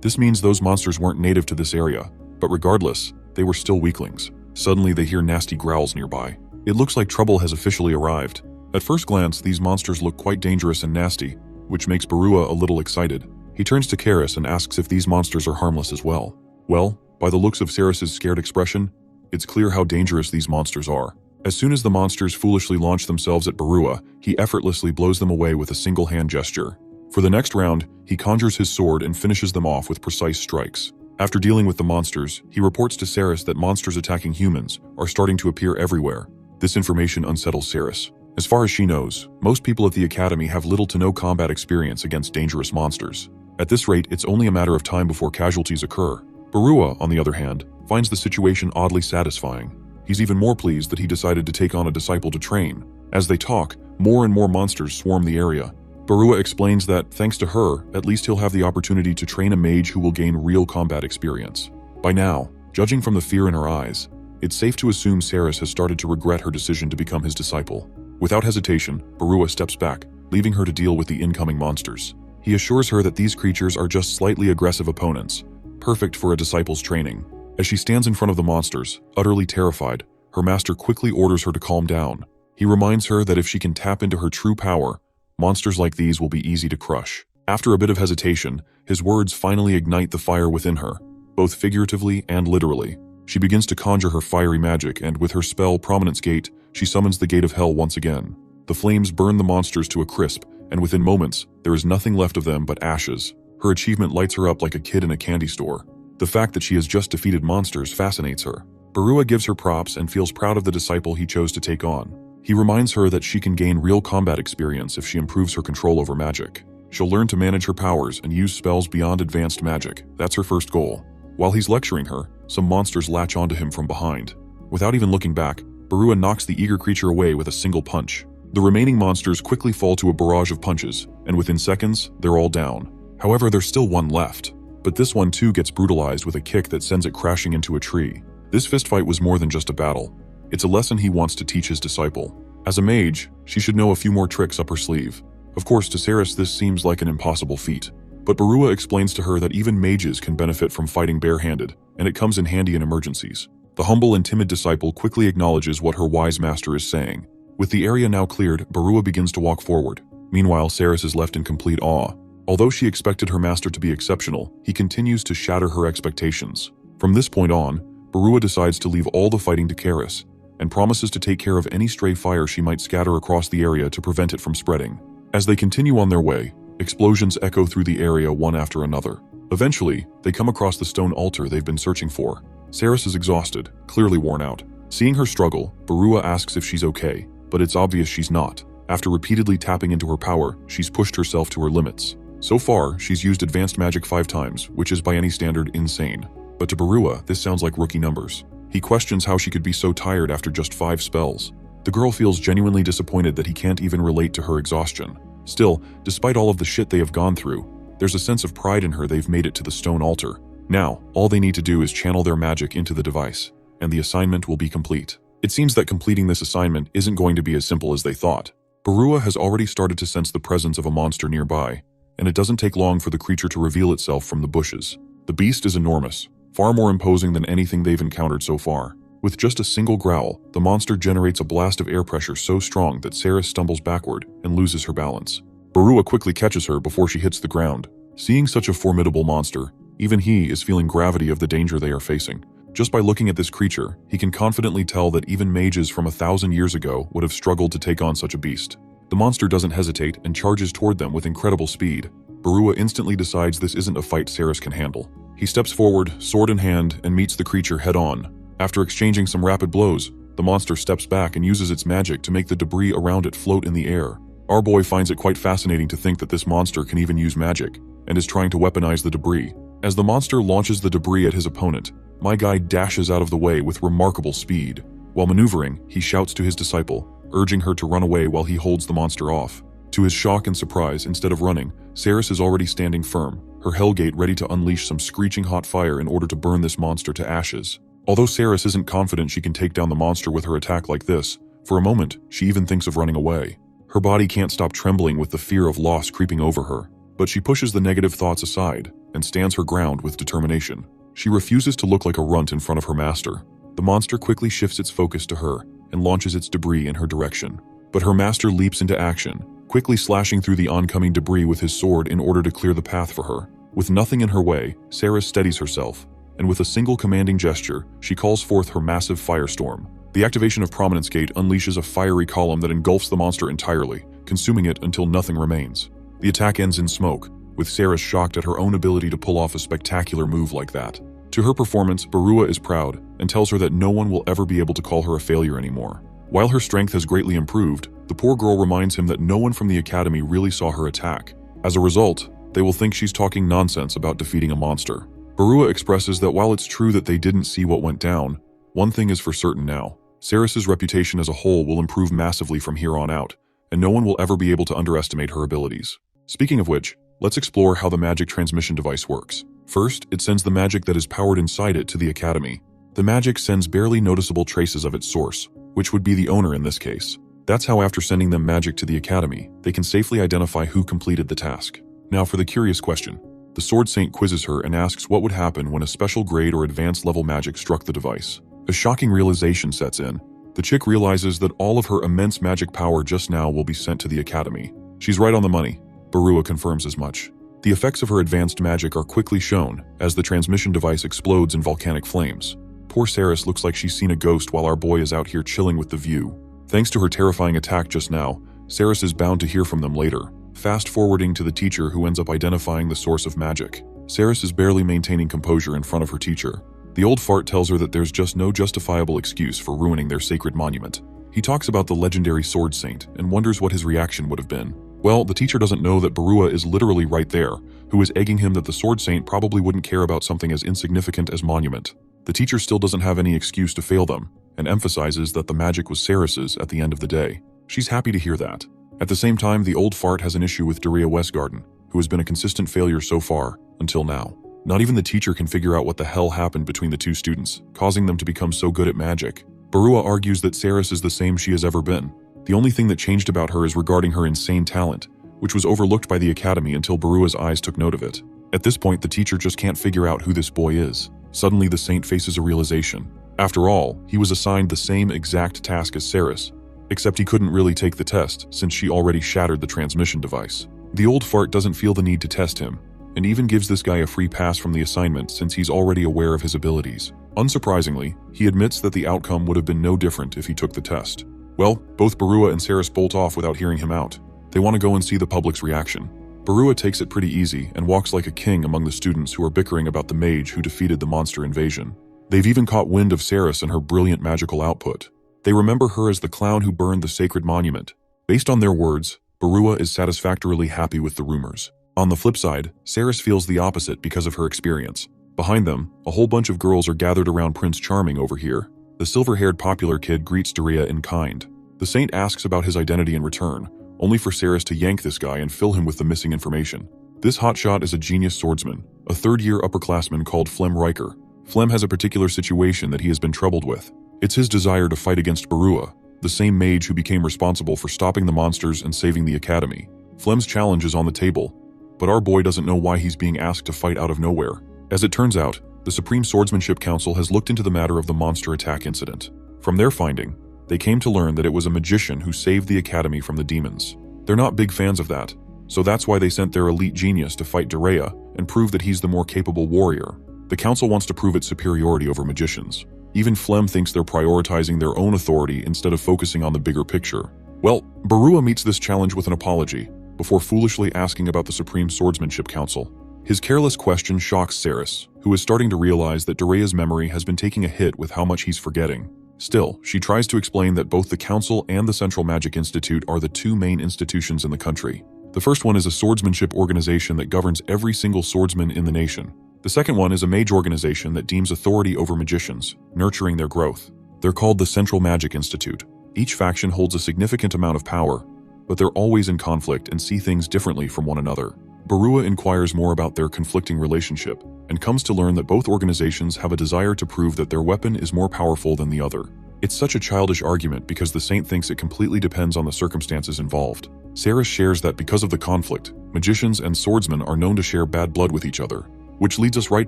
This means those monsters weren't native to this area, but regardless, they were still weaklings. Suddenly they hear nasty growls nearby. It looks like trouble has officially arrived. At first glance, these monsters look quite dangerous and nasty, which makes Barua a little excited. He turns to Karis and asks if these monsters are harmless as well. Well, by the looks of Saris's scared expression, it's clear how dangerous these monsters are. As soon as the monsters foolishly launch themselves at Barua, he effortlessly blows them away with a single hand gesture. For the next round, he conjures his sword and finishes them off with precise strikes. After dealing with the monsters, he reports to Saris that monsters attacking humans are starting to appear everywhere. This information unsettles Saris. As far as she knows, most people at the Academy have little to no combat experience against dangerous monsters. At this rate, it's only a matter of time before casualties occur. Barua, on the other hand, finds the situation oddly satisfying. He's even more pleased that he decided to take on a disciple to train. As they talk, more and more monsters swarm the area. Barua explains that, thanks to her, at least he'll have the opportunity to train a mage who will gain real combat experience. By now, judging from the fear in her eyes, it's safe to assume Saris has started to regret her decision to become his disciple. Without hesitation, Barua steps back, leaving her to deal with the incoming monsters. He assures her that these creatures are just slightly aggressive opponents, perfect for a disciple's training. As she stands in front of the monsters, utterly terrified, her master quickly orders her to calm down. He reminds her that if she can tap into her true power, monsters like these will be easy to crush. After a bit of hesitation, his words finally ignite the fire within her, both figuratively and literally. She begins to conjure her fiery magic, and with her spell Prominence Gate, she summons the Gate of Hell once again. The flames burn the monsters to a crisp, and within moments, there is nothing left of them but ashes. Her achievement lights her up like a kid in a candy store. The fact that she has just defeated monsters fascinates her. Barua gives her props and feels proud of the disciple he chose to take on. He reminds her that she can gain real combat experience if she improves her control over magic. She'll learn to manage her powers and use spells beyond advanced magic. That's her first goal. While he's lecturing her, some monsters latch onto him from behind. Without even looking back, Barua knocks the eager creature away with a single punch. The remaining monsters quickly fall to a barrage of punches, and within seconds, they're all down. However, there's still one left. But this one too gets brutalized with a kick that sends it crashing into a tree. This fistfight was more than just a battle. It's a lesson he wants to teach his disciple. As a mage, she should know a few more tricks up her sleeve. Of course, to Ceres this seems like an impossible feat. But Barua explains to her that even mages can benefit from fighting barehanded, and it comes in handy in emergencies. The humble and timid disciple quickly acknowledges what her wise master is saying. With the area now cleared, Barua begins to walk forward. Meanwhile, Ceres is left in complete awe. Although she expected her master to be exceptional, he continues to shatter her expectations. From this point on, Barua decides to leave all the fighting to Ceres, and promises to take care of any stray fire she might scatter across the area to prevent it from spreading. As they continue on their way, explosions echo through the area one after another. Eventually, they come across the stone altar they've been searching for. Ceres is exhausted, clearly worn out. Seeing her struggle, Barua asks if she's okay, but it's obvious she's not. After repeatedly tapping into her power, she's pushed herself to her limits. So far, she's used advanced magic 5 times, which is by any standard insane. But to Barua, this sounds like rookie numbers. He questions how she could be so tired after just 5 spells. The girl feels genuinely disappointed that he can't even relate to her exhaustion. Still, despite all of the shit they have gone through, there's a sense of pride in her they've made it to the stone altar. Now, all they need to do is channel their magic into the device, and the assignment will be complete. It seems that completing this assignment isn't going to be as simple as they thought. Barua has already started to sense the presence of a monster nearby, and it doesn't take long for the creature to reveal itself from the bushes. The beast is enormous, far more imposing than anything they've encountered so far. With just a single growl, the monster generates a blast of air pressure so strong that Ceres stumbles backward and loses her balance. Barua quickly catches her before she hits the ground. Seeing such a formidable monster, even he is feeling gravity of the danger they are facing. Just by looking at this creature, he can confidently tell that even mages from 1,000 years ago would have struggled to take on such a beast. The monster doesn't hesitate and charges toward them with incredible speed. Barua instantly decides this isn't a fight Ceres can handle. He steps forward, sword in hand, and meets the creature head-on. After exchanging some rapid blows, the monster steps back and uses its magic to make the debris around it float in the air. Our boy finds it quite fascinating to think that this monster can even use magic, and is trying to weaponize the debris. As the monster launches the debris at his opponent, my guy dashes out of the way with remarkable speed. While maneuvering, he shouts to his disciple, urging her to run away while he holds the monster off. To his shock and surprise, instead of running, Ceres is already standing firm, her Hellgate ready to unleash some screeching hot fire in order to burn this monster to ashes. Although Ceres isn't confident she can take down the monster with her attack like this, for a moment, she even thinks of running away. Her body can't stop trembling with the fear of loss creeping over her, but she pushes the negative thoughts aside and stands her ground with determination. She refuses to look like a runt in front of her master. The monster quickly shifts its focus to her and launches its debris in her direction. But her master leaps into action, quickly slashing through the oncoming debris with his sword in order to clear the path for her. With nothing in her way, Ceres steadies herself, and with a single commanding gesture, she calls forth her massive firestorm. The activation of Prominence Gate unleashes a fiery column that engulfs the monster entirely, consuming it until nothing remains. The attack ends in smoke, with Ceres shocked at her own ability to pull off a spectacular move like that. To her performance, Barua is proud and tells her that no one will ever be able to call her a failure anymore. While her strength has greatly improved, the poor girl reminds him that no one from the academy really saw her attack. As a result, they will think she's talking nonsense about defeating a monster. Barua expresses that while it's true that they didn't see what went down, one thing is for certain now. Ceres' reputation as a whole will improve massively from here on out, and no one will ever be able to underestimate her abilities. Speaking of which, let's explore how the magic transmission device works. First, it sends the magic that is powered inside it to the academy. The magic sends barely noticeable traces of its source, which would be the owner in this case. That's how after sending them magic to the academy, they can safely identify who completed the task. Now for the curious question. The Sword Saint quizzes her and asks what would happen when a special grade or advanced level magic struck the device. A shocking realization sets in. The chick realizes that all of her immense magic power just now will be sent to the academy. She's right on the money. Barua confirms as much. The effects of her advanced magic are quickly shown as the transmission device explodes in volcanic flames. Poor Ceres looks like she's seen a ghost while our boy is out here chilling with the view. Thanks to her terrifying attack just now, Ceres is bound to hear from them later. Fast forwarding to the teacher who ends up identifying the source of magic. Ceres is barely maintaining composure in front of her teacher. The old fart tells her that there's just no justifiable excuse for ruining their sacred monument. He talks about the legendary Sword Saint and wonders what his reaction would have been. Well, the teacher doesn't know that Barua is literally right there, who is egging him that the Sword Saint probably wouldn't care about something as insignificant as monument. The teacher still doesn't have any excuse to fail them, and emphasizes that the magic was Ceres's at the end of the day. She's happy to hear that. At the same time, the old fart has an issue with Daria Westgarden, who has been a consistent failure so far, until now. Not even the teacher can figure out what the hell happened between the two students, causing them to become so good at magic. Barua argues that Saris is the same she has ever been. The only thing that changed about her is regarding her insane talent, which was overlooked by the academy until Barua's eyes took note of it. At this point, the teacher just can't figure out who this boy is. Suddenly, the saint faces a realization. After all, he was assigned the same exact task as Saris, except he couldn't really take the test since she already shattered the transmission device. The old fart doesn't feel the need to test him, and even gives this guy a free pass from the assignment since he's already aware of his abilities. Unsurprisingly, he admits that the outcome would have been no different if he took the test. Well, both Barua and Saris bolt off without hearing him out. They want to go and see the public's reaction. Barua takes it pretty easy and walks like a king among the students who are bickering about the mage who defeated the monster invasion. They've even caught wind of Saris and her brilliant magical output. They remember her as the clown who burned the sacred monument. Based on their words, Barua is satisfactorily happy with the rumors. On the flip side, Saris feels the opposite because of her experience. Behind them, a whole bunch of girls are gathered around Prince Charming over here. The silver-haired popular kid greets Daria in kind. The saint asks about his identity in return, only for Saris to yank this guy and fill him with the missing information. This hotshot is a genius swordsman, a third-year upperclassman called Flem Riker. Flem has a particular situation that he has been troubled with. It's his desire to fight against Barua, the same mage who became responsible for stopping the monsters and saving the academy. Flem's challenge is on the table, but our boy doesn't know why he's being asked to fight out of nowhere. As it turns out, the Supreme Swordsmanship Council has looked into the matter of the monster attack incident. From their finding, they came to learn that it was a magician who saved the academy from the demons. They're not big fans of that, so that's why they sent their elite genius to fight Daria and prove that he's the more capable warrior. The council wants to prove its superiority over magicians. Even Flem thinks they're prioritizing their own authority instead of focusing on the bigger picture. Well, Barua meets this challenge with an apology, before foolishly asking about the Supreme Swordsmanship Council. His careless question shocks Saris, who is starting to realize that Daria's memory has been taking a hit with how much he's forgetting. Still, she tries to explain that both the Council and the Central Magic Institute are the two main institutions in the country. The first one is a swordsmanship organization that governs every single swordsman in the nation. The second one is a mage organization that deems authority over magicians, nurturing their growth. They're called the Central Magic Institute. Each faction holds a significant amount of power, but they're always in conflict and see things differently from one another. Barua inquires more about their conflicting relationship and comes to learn that both organizations have a desire to prove that their weapon is more powerful than the other. It's such a childish argument because the saint thinks it completely depends on the circumstances involved. Saris shares that because of the conflict, magicians and swordsmen are known to share bad blood with each other, which leads us right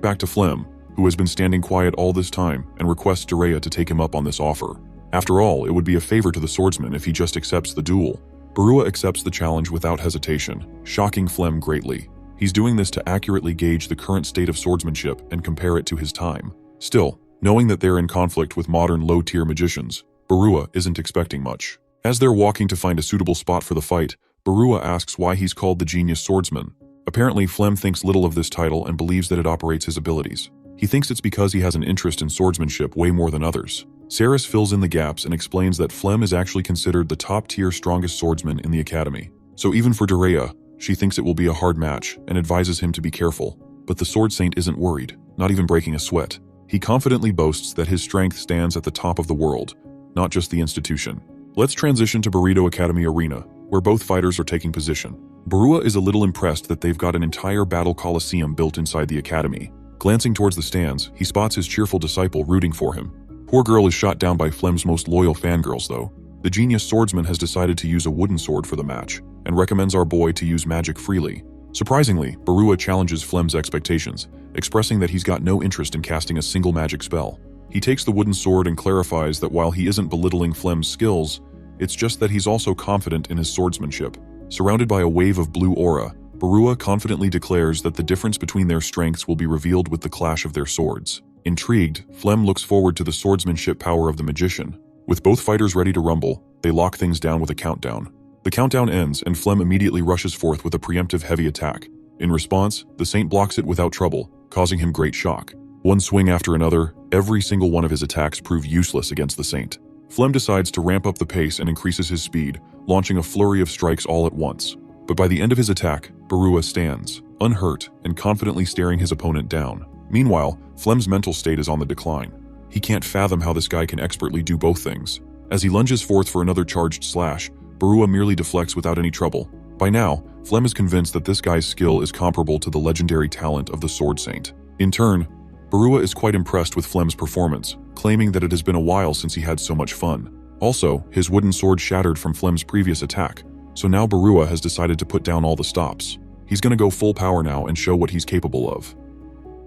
back to Flem, who has been standing quiet all this time and requests Daria to take him up on this offer. After all, it would be a favor to the swordsman if he just accepts the duel. Barua accepts the challenge without hesitation, shocking Flem greatly. He's doing this to accurately gauge the current state of swordsmanship and compare it to his time. Still, knowing that they're in conflict with modern low-tier magicians, Barua isn't expecting much. As they're walking to find a suitable spot for the fight, Barua asks why he's called the Genius Swordsman. Apparently, Flem thinks little of this title and believes that it operates his abilities. He thinks it's because he has an interest in swordsmanship way more than others. Saris fills in the gaps and explains that Flem is actually considered the top-tier strongest swordsman in the academy. So even for Daria, she thinks it will be a hard match and advises him to be careful. But the Sword Saint isn't worried, not even breaking a sweat. He confidently boasts that his strength stands at the top of the world, not just the institution. Let's transition to Burrito Academy Arena, where both fighters are taking position. Barua is a little impressed that they've got an entire battle coliseum built inside the academy. Glancing towards the stands, he spots his cheerful disciple rooting for him. Poor girl is shot down by Flem's most loyal fangirls though. The genius swordsman has decided to use a wooden sword for the match, and recommends our boy to use magic freely. Surprisingly, Barua challenges Flem's expectations, expressing that he's got no interest in casting a single magic spell. He takes the wooden sword and clarifies that while he isn't belittling Flem's skills, it's just that he's also confident in his swordsmanship. Surrounded by a wave of blue aura, Barua confidently declares that the difference between their strengths will be revealed with the clash of their swords. Intrigued, Flem looks forward to the swordsmanship power of the magician. With both fighters ready to rumble, they lock things down with a countdown. The countdown ends and Flem immediately rushes forth with a preemptive heavy attack. In response, the Saint blocks it without trouble, causing him great shock. One swing after another, every single one of his attacks prove useless against the Saint. Flem decides to ramp up the pace and increases his speed, launching a flurry of strikes all at once. But by the end of his attack, Barua stands, unhurt and confidently staring his opponent down. Meanwhile, Flem's mental state is on the decline. He can't fathom how this guy can expertly do both things. As he lunges forth for another charged slash, Barua merely deflects without any trouble. By now, Flem is convinced that this guy's skill is comparable to the legendary talent of the Sword Saint. In turn, Barua is quite impressed with Flem's performance, claiming that it has been a while since he had so much fun. Also, his wooden sword shattered from Flem's previous attack, so now Barua has decided to put down all the stops. He's gonna go full power now and show what he's capable of.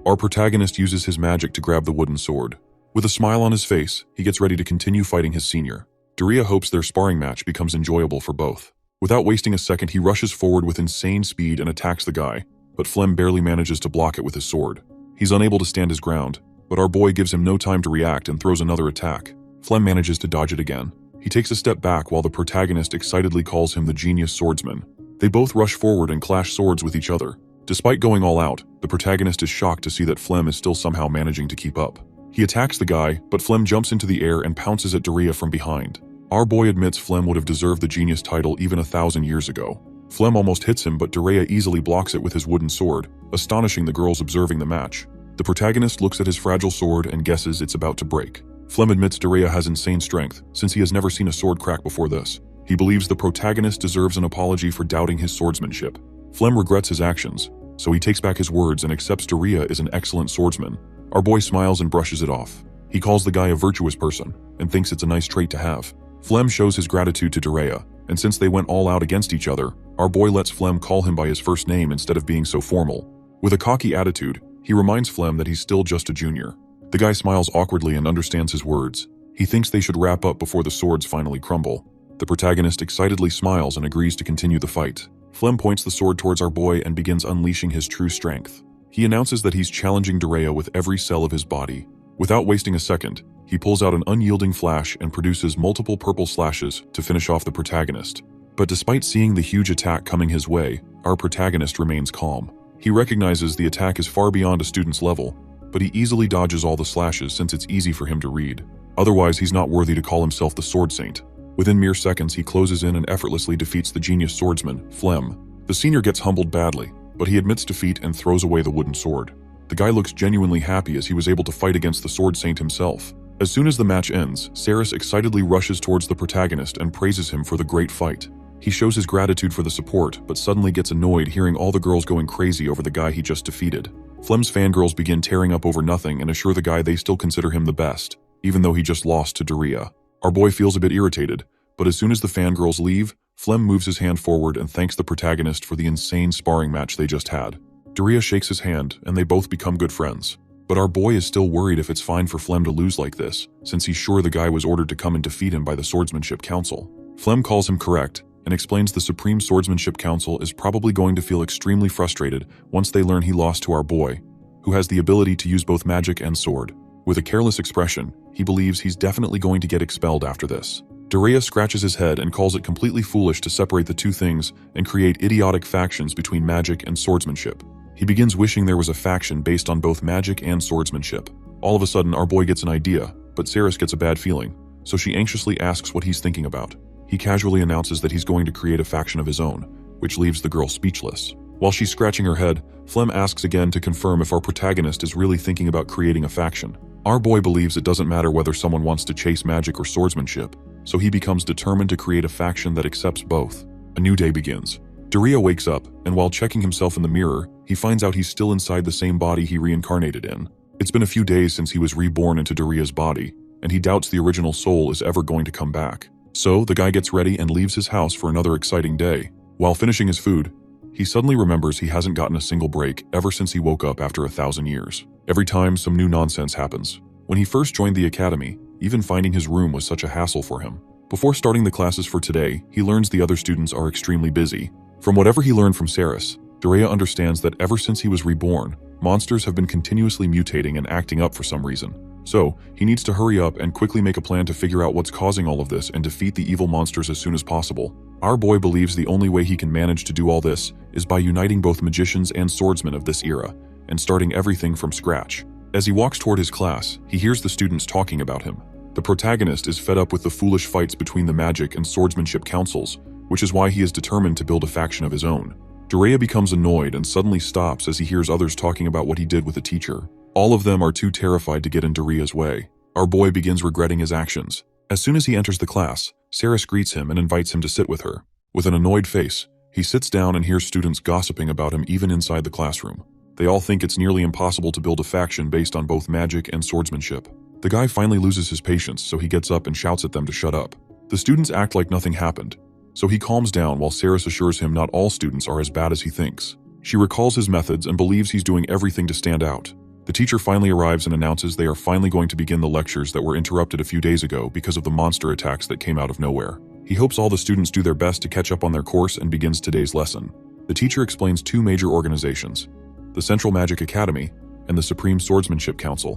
Our protagonist uses his magic to grab the wooden sword. With a smile on his face, he gets ready to continue fighting his senior. Daria hopes their sparring match becomes enjoyable for both. Without wasting a second, he rushes forward with insane speed and attacks the guy, but Flem barely manages to block it with his sword. He's unable to stand his ground, but our boy gives him no time to react and throws another attack. Flem manages to dodge it again. He takes a step back while the protagonist excitedly calls him the genius swordsman. They both rush forward and clash swords with each other. Despite going all out, the protagonist is shocked to see that Flem is still somehow managing to keep up. He attacks the guy, but Flem jumps into the air and pounces at Daria from behind. Our boy admits Flem would have deserved the genius title even 1,000 years ago. Flem almost hits him, but Daria easily blocks it with his wooden sword, astonishing the girls observing the match. The protagonist looks at his fragile sword and guesses it's about to break. Flem admits Daria has insane strength, since he has never seen a sword crack before this. He believes the protagonist deserves an apology for doubting his swordsmanship. Flem regrets his actions, so he takes back his words and accepts Daria is an excellent swordsman. Our boy smiles and brushes it off. He calls the guy a virtuous person, and thinks it's a nice trait to have. Flem shows his gratitude to Daria, and since they went all out against each other, our boy lets Flem call him by his first name instead of being so formal. With a cocky attitude, he reminds Flem that he's still just a junior. The guy smiles awkwardly and understands his words. He thinks they should wrap up before the swords finally crumble. The protagonist excitedly smiles and agrees to continue the fight. Flem points the sword towards our boy and begins unleashing his true strength. He announces that he's challenging Daria with every cell of his body. Without wasting a second, he pulls out an unyielding flash and produces multiple purple slashes to finish off the protagonist. But despite seeing the huge attack coming his way, our protagonist remains calm. He recognizes the attack is far beyond a student's level, but he easily dodges all the slashes since it's easy for him to read. Otherwise, he's not worthy to call himself the Sword Saint. Within mere seconds, he closes in and effortlessly defeats the genius swordsman, Flem. The senior gets humbled badly, but he admits defeat and throws away the wooden sword. The guy looks genuinely happy as he was able to fight against the Sword Saint himself. As soon as the match ends, Saris excitedly rushes towards the protagonist and praises him for the great fight. He shows his gratitude for the support, but suddenly gets annoyed hearing all the girls going crazy over the guy he just defeated. Flem's fangirls begin tearing up over nothing and assure the guy they still consider him the best, even though he just lost to Daria. Our boy feels a bit irritated, but as soon as the fangirls leave, Flem moves his hand forward and thanks the protagonist for the insane sparring match they just had. Daria shakes his hand, and they both become good friends. But our boy is still worried if it's fine for Flem to lose like this, since he's sure the guy was ordered to come and defeat him by the Swordsmanship Council. Flem calls him correct, and explains the Supreme Swordsmanship Council is probably going to feel extremely frustrated once they learn he lost to our boy, who has the ability to use both magic and sword. With a careless expression, he believes he's definitely going to get expelled after this. Daria scratches his head and calls it completely foolish to separate the two things and create idiotic factions between magic and swordsmanship. He begins wishing there was a faction based on both magic and swordsmanship. All of a sudden, our boy gets an idea, but Saris gets a bad feeling, so she anxiously asks what he's thinking about. He casually announces that he's going to create a faction of his own, which leaves the girl speechless. While she's scratching her head, Flem asks again to confirm if our protagonist is really thinking about creating a faction. Our boy believes it doesn't matter whether someone wants to chase magic or swordsmanship, so he becomes determined to create a faction that accepts both. A new day begins. Daria wakes up, and while checking himself in the mirror, he finds out he's still inside the same body he reincarnated in. It's been a few days since he was reborn into Daria's body, and he doubts the original soul is ever going to come back. So, the guy gets ready and leaves his house for another exciting day. While finishing his food, he suddenly remembers he hasn't gotten a single break ever since he woke up after 1,000 years. Every time, some new nonsense happens. When he first joined the academy, even finding his room was such a hassle for him. Before starting the classes for today, he learns the other students are extremely busy. From whatever he learned from Saris, Daria understands that ever since he was reborn, monsters have been continuously mutating and acting up for some reason. So, he needs to hurry up and quickly make a plan to figure out what's causing all of this and defeat the evil monsters as soon as possible. Our boy believes the only way he can manage to do all this is by uniting both magicians and swordsmen of this era, and starting everything from scratch. As he walks toward his class, he hears the students talking about him. The protagonist is fed up with the foolish fights between the magic and swordsmanship councils, which is why he is determined to build a faction of his own. Daria becomes annoyed and suddenly stops as he hears others talking about what he did with the teacher. All of them are too terrified to get in Daria's way. Our boy begins regretting his actions. As soon as he enters the class, Saris greets him and invites him to sit with her. With an annoyed face, he sits down and hears students gossiping about him even inside the classroom. They all think it's nearly impossible to build a faction based on both magic and swordsmanship. The guy finally loses his patience, so he gets up and shouts at them to shut up. The students act like nothing happened, so he calms down while Saris assures him not all students are as bad as he thinks. She recalls his methods and believes he's doing everything to stand out. The teacher finally arrives and announces they are finally going to begin the lectures that were interrupted a few days ago because of the monster attacks that came out of nowhere. He hopes all the students do their best to catch up on their course and begins today's lesson. The teacher explains two major organizations, the Central Magic Academy and the Supreme Swordsmanship Council,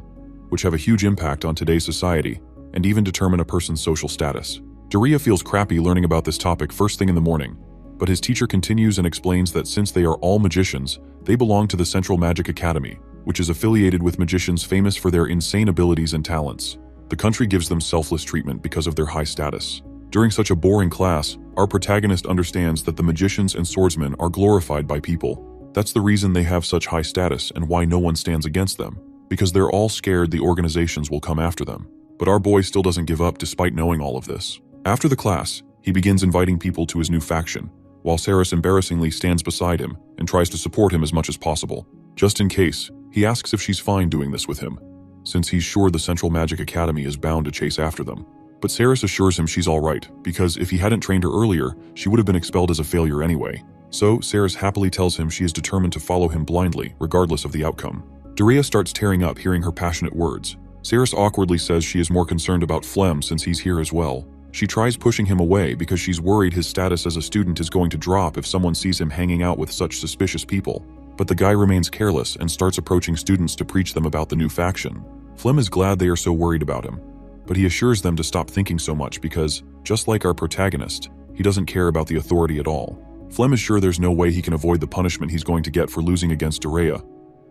which have a huge impact on today's society and even determine a person's social status. Daria feels crappy learning about this topic first thing in the morning, but his teacher continues and explains that since they are all magicians, they belong to the Central Magic Academy, which is affiliated with magicians famous for their insane abilities and talents. The country gives them selfless treatment because of their high status. During such a boring class, our protagonist understands that the magicians and swordsmen are glorified by people. That's the reason they have such high status and why no one stands against them, because they're all scared the organizations will come after them. But our boy still doesn't give up despite knowing all of this. After the class, he begins inviting people to his new faction, while Saris embarrassingly stands beside him and tries to support him as much as possible. Just in case, he asks if she's fine doing this with him, since he's sure the Central Magic Academy is bound to chase after them. But Saris assures him she's alright, because if he hadn't trained her earlier, she would have been expelled as a failure anyway. So, Saris happily tells him she is determined to follow him blindly, regardless of the outcome. Daria starts tearing up hearing her passionate words. Saris awkwardly says she is more concerned about Flem since he's here as well. She tries pushing him away because she's worried his status as a student is going to drop if someone sees him hanging out with such suspicious people. But the guy remains careless and starts approaching students to preach them about the new faction. Flem is glad they are so worried about him, but he assures them to stop thinking so much because, just like our protagonist, he doesn't care about the authority at all. Flem is sure there's no way he can avoid the punishment he's going to get for losing against Daria,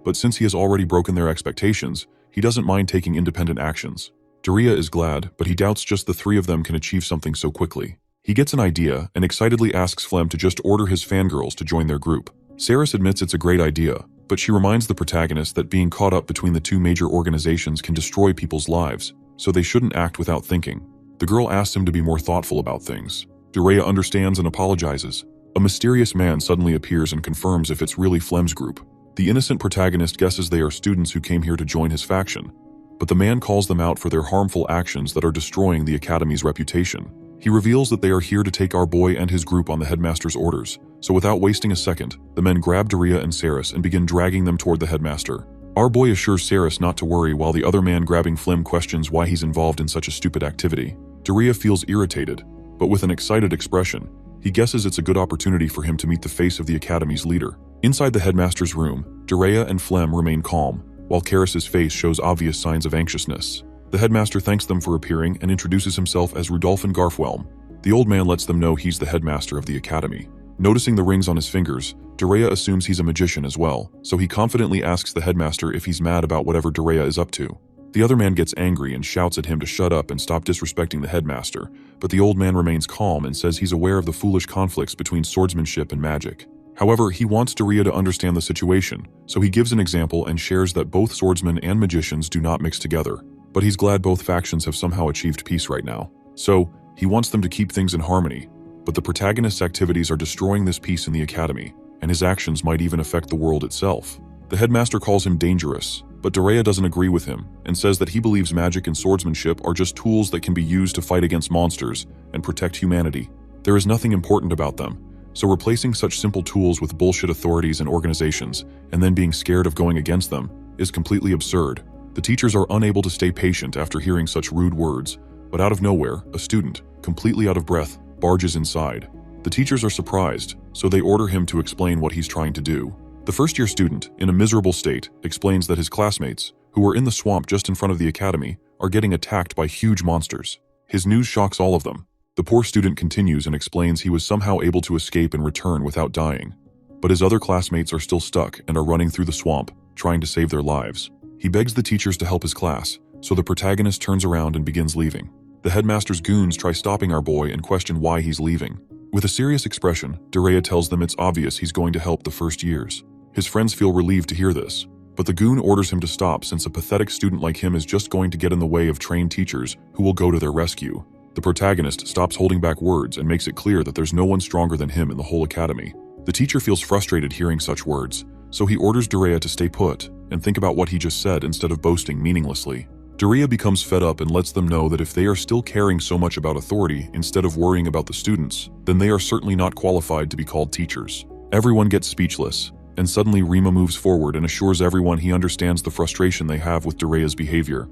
but since he has already broken their expectations, he doesn't mind taking independent actions. Daria is glad, but he doubts just the three of them can achieve something so quickly. He gets an idea and excitedly asks Flem to just order his fangirls to join their group. Saris admits it's a great idea, but she reminds the protagonist that being caught up between the two major organizations can destroy people's lives, so they shouldn't act without thinking. The girl asks him to be more thoughtful about things. Daria understands and apologizes. A mysterious man suddenly appears and confirms if it's really Flem's group. The innocent protagonist guesses they are students who came here to join his faction, but the man calls them out for their harmful actions that are destroying the Academy's reputation. He reveals that they are here to take our boy and his group on the headmaster's orders, so without wasting a second, the men grab Daria and Saris and begin dragging them toward the headmaster. Our boy assures Saris not to worry while the other man grabbing Flem questions why he's involved in such a stupid activity. Daria feels irritated, but with an excited expression, he guesses it's a good opportunity for him to meet the face of the Academy's leader. Inside the headmaster's room, Daria and Flem remain calm, while Karis's face shows obvious signs of anxiousness. The headmaster thanks them for appearing and introduces himself as Rudolphin Garfwelm. The old man lets them know he's the headmaster of the academy. Noticing the rings on his fingers, Daria assumes he's a magician as well, so he confidently asks the headmaster if he's mad about whatever Daria is up to. The other man gets angry and shouts at him to shut up and stop disrespecting the headmaster, but the old man remains calm and says he's aware of the foolish conflicts between swordsmanship and magic. However, he wants Daria to understand the situation, so he gives an example and shares that both swordsmen and magicians do not mix together. But he's glad both factions have somehow achieved peace right now. So, he wants them to keep things in harmony, but the protagonist's activities are destroying this peace in the academy, and his actions might even affect the world itself. The headmaster calls him dangerous, but Daria doesn't agree with him and says that he believes magic and swordsmanship are just tools that can be used to fight against monsters and protect humanity. There is nothing important about them, so replacing such simple tools with bullshit authorities and organizations and then being scared of going against them is completely absurd. The teachers are unable to stay patient after hearing such rude words, but out of nowhere, a student, completely out of breath, barges inside. The teachers are surprised, so they order him to explain what he's trying to do. The first-year student, in a miserable state, explains that his classmates, who were in the swamp just in front of the academy, are getting attacked by huge monsters. His news shocks all of them. The poor student continues and explains he was somehow able to escape and return without dying, but his other classmates are still stuck and are running through the swamp, trying to save their lives. He begs the teachers to help his class, so the protagonist turns around and begins leaving. The headmaster's goons try stopping our boy and question why he's leaving. With a serious expression, Daria tells them it's obvious he's going to help the first years. His friends feel relieved to hear this, but the goon orders him to stop since a pathetic student like him is just going to get in the way of trained teachers who will go to their rescue. The protagonist stops holding back words and makes it clear that there's no one stronger than him in the whole academy. The teacher feels frustrated hearing such words, so he orders Dareya to stay put and think about what he just said instead of boasting meaninglessly. Dareya becomes fed up and lets them know that if they are still caring so much about authority instead of worrying about the students, then they are certainly not qualified to be called teachers. Everyone gets speechless, and suddenly Rima moves forward and assures everyone he understands the frustration they have with Dareya's behavior.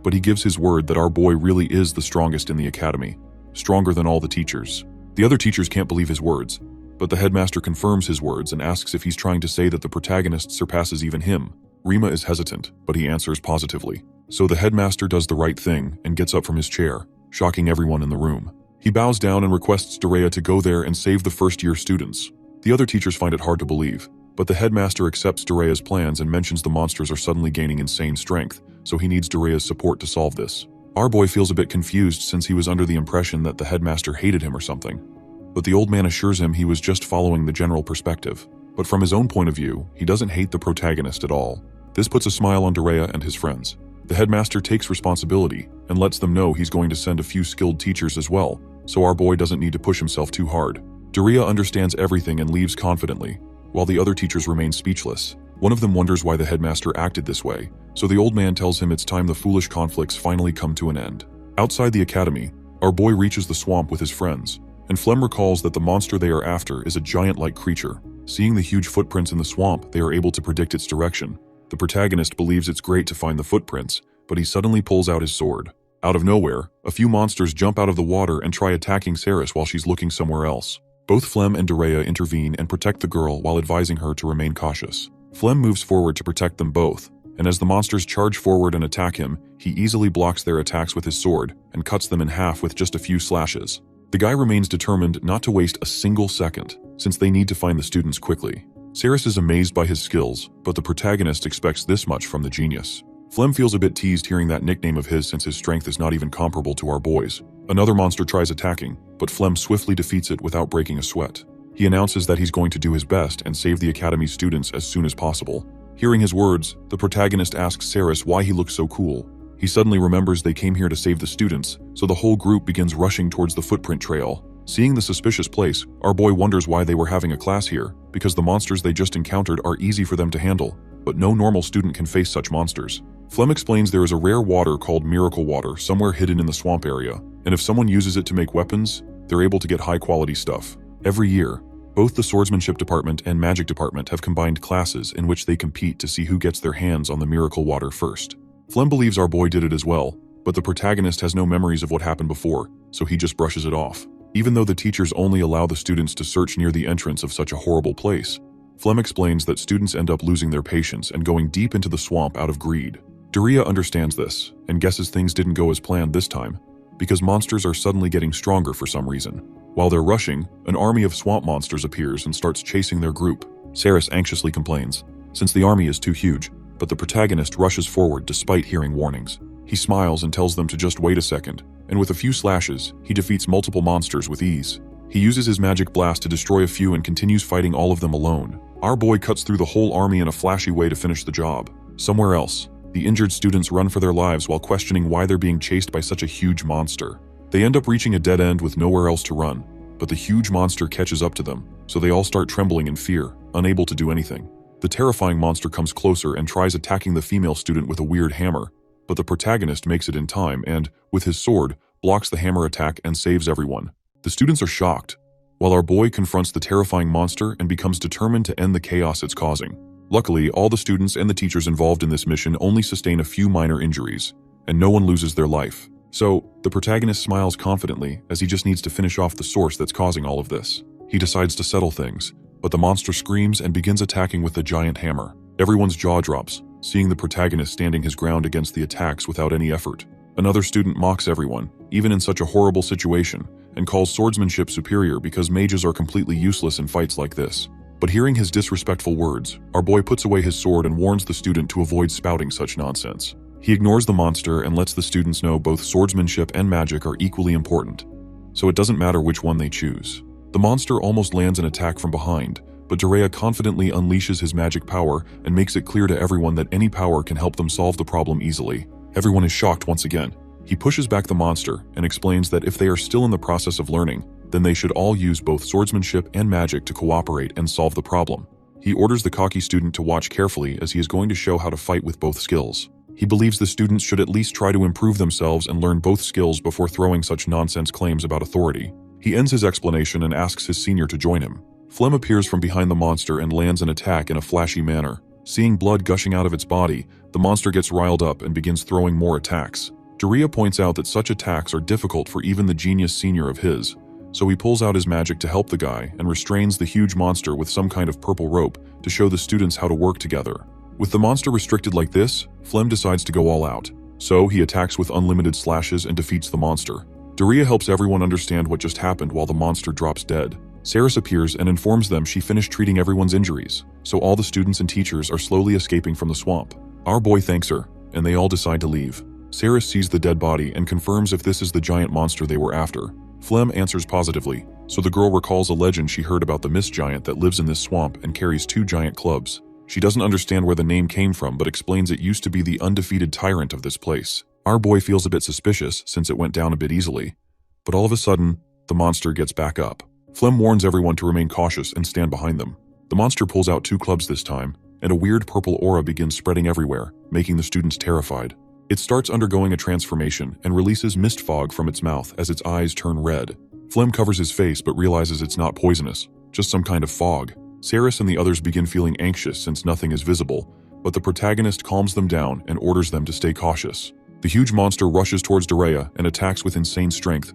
But he gives his word that our boy really is the strongest in the academy, stronger than all the teachers. The other teachers can't believe his words, but the headmaster confirms his words and asks if he's trying to say that the protagonist surpasses even him. Rima is hesitant, but he answers positively. So the headmaster does the right thing and gets up from his chair, shocking everyone in the room. He bows down and requests Dareya to go there and save the first-year students. The other teachers find it hard to believe, but the headmaster accepts Dareya's plans and mentions the monsters are suddenly gaining insane strength, so he needs Dareya's support to solve this. Our boy feels a bit confused since he was under the impression that the headmaster hated him or something. But the old man assures him he was just following the general perspective. But from his own point of view, he doesn't hate the protagonist at all. This puts a smile on Dareya and his friends. The headmaster takes responsibility and lets them know he's going to send a few skilled teachers as well, so our boy doesn't need to push himself too hard. Dareya understands everything and leaves confidently, while the other teachers remain speechless. One of them wonders why the headmaster acted this way, so the old man tells him it's time the foolish conflicts finally come to an end. Outside the academy, our boy reaches the swamp with his friends, and Flem recalls that the monster they are after is a giant-like creature. Seeing the huge footprints in the swamp, they are able to predict its direction. The protagonist believes it's great to find the footprints, but he suddenly pulls out his sword. Out of nowhere, a few monsters jump out of the water and try attacking Saris while she's looking somewhere else. Both Flem and Dareya intervene and protect the girl while advising her to remain cautious. Flem moves forward to protect them both, and as the monsters charge forward and attack him, he easily blocks their attacks with his sword and cuts them in half with just a few slashes. The guy remains determined not to waste a single second, since they need to find the students quickly. Saris is amazed by his skills, but the protagonist expects this much from the genius. Flem feels a bit teased hearing that nickname of his since his strength is not even comparable to our boy's. Another monster tries attacking, but Flem swiftly defeats it without breaking a sweat. He announces that he's going to do his best and save the academy's students as soon as possible. Hearing his words, the protagonist asks Saris why he looks so cool. He suddenly remembers they came here to save the students, so the whole group begins rushing towards the footprint trail. Seeing the suspicious place, our boy wonders why they were having a class here, because the monsters they just encountered are easy for them to handle, but no normal student can face such monsters. Flem explains there is a rare water called miracle water somewhere hidden in the swamp area, and if someone uses it to make weapons, they're able to get high-quality stuff. Every year, both the swordsmanship department and magic department have combined classes in which they compete to see who gets their hands on the miracle water first. Flem believes our boy did it as well, but the protagonist has no memories of what happened before, so he just brushes it off. Even though the teachers only allow the students to search near the entrance of such a horrible place, Flem explains that students end up losing their patience and going deep into the swamp out of greed. Dareya understands this, and guesses things didn't go as planned this time, because monsters are suddenly getting stronger for some reason. While they're rushing, an army of swamp monsters appears and starts chasing their group. Saris anxiously complains, since the army is too huge, but the protagonist rushes forward despite hearing warnings. He smiles and tells them to just wait a second, and with a few slashes, he defeats multiple monsters with ease. He uses his magic blast to destroy a few and continues fighting all of them alone. Our boy cuts through the whole army in a flashy way to finish the job. Somewhere else, the injured students run for their lives while questioning why they're being chased by such a huge monster. They end up reaching a dead end with nowhere else to run, but the huge monster catches up to them, so they all start trembling in fear, unable to do anything. The terrifying monster comes closer and tries attacking the female student with a weird hammer, but the protagonist makes it in time and, with his sword, blocks the hammer attack and saves everyone. The students are shocked, while our boy confronts the terrifying monster and becomes determined to end the chaos it's causing. Luckily, all the students and the teachers involved in this mission only sustain a few minor injuries, and no one loses their life. So, the protagonist smiles confidently as he just needs to finish off the source that's causing all of this. He decides to settle things, but the monster screams and begins attacking with the giant hammer. Everyone's jaw drops, seeing the protagonist standing his ground against the attacks without any effort. Another student mocks everyone, even in such a horrible situation, and calls swordsmanship superior because mages are completely useless in fights like this. But hearing his disrespectful words, our boy puts away his sword and warns the student to avoid spouting such nonsense. He ignores the monster and lets the students know both swordsmanship and magic are equally important, so it doesn't matter which one they choose. The monster almost lands an attack from behind, but Dareya confidently unleashes his magic power and makes it clear to everyone that any power can help them solve the problem easily. Everyone is shocked once again, He pushes back the monster and explains that if they are still in the process of learning, then they should all use both swordsmanship and magic to cooperate and solve the problem. He orders the cocky student to watch carefully as he is going to show how to fight with both skills. He believes the students should at least try to improve themselves and learn both skills before throwing such nonsense claims about authority. He ends his explanation and asks his senior to join him. Phlegm appears from behind the monster and lands an attack in a flashy manner. Seeing blood gushing out of its body, the monster gets riled up and begins throwing more attacks. Daria points out that such attacks are difficult for even the genius senior of his, so he pulls out his magic to help the guy and restrains the huge monster with some kind of purple rope to show the students how to work together. With the monster restricted like this, Phlegm decides to go all out, so he attacks with unlimited slashes and defeats the monster. Daria helps everyone understand what just happened while the monster drops dead. Saris appears and informs them she finished treating everyone's injuries, so all the students and teachers are slowly escaping from the swamp. Our boy thanks her, and they all decide to leave. Saris sees the dead body and confirms if this is the giant monster they were after. Phlegm answers positively, so the girl recalls a legend she heard about the mist giant that lives in this swamp and carries 2 giant clubs. She doesn't understand where the name came from but explains it used to be the undefeated tyrant of this place. Our boy feels a bit suspicious since it went down a bit easily, but all of a sudden, the monster gets back up. Phlegm warns everyone to remain cautious and stand behind them. The monster pulls out 2 clubs this time, and a weird purple aura begins spreading everywhere, making the students terrified. It starts undergoing a transformation and releases mist fog from its mouth as its eyes turn red. Phlegm covers his face but realizes it's not poisonous, just some kind of fog. Saris and the others begin feeling anxious since nothing is visible, but the protagonist calms them down and orders them to stay cautious. The huge monster rushes towards Daria and attacks with insane strength.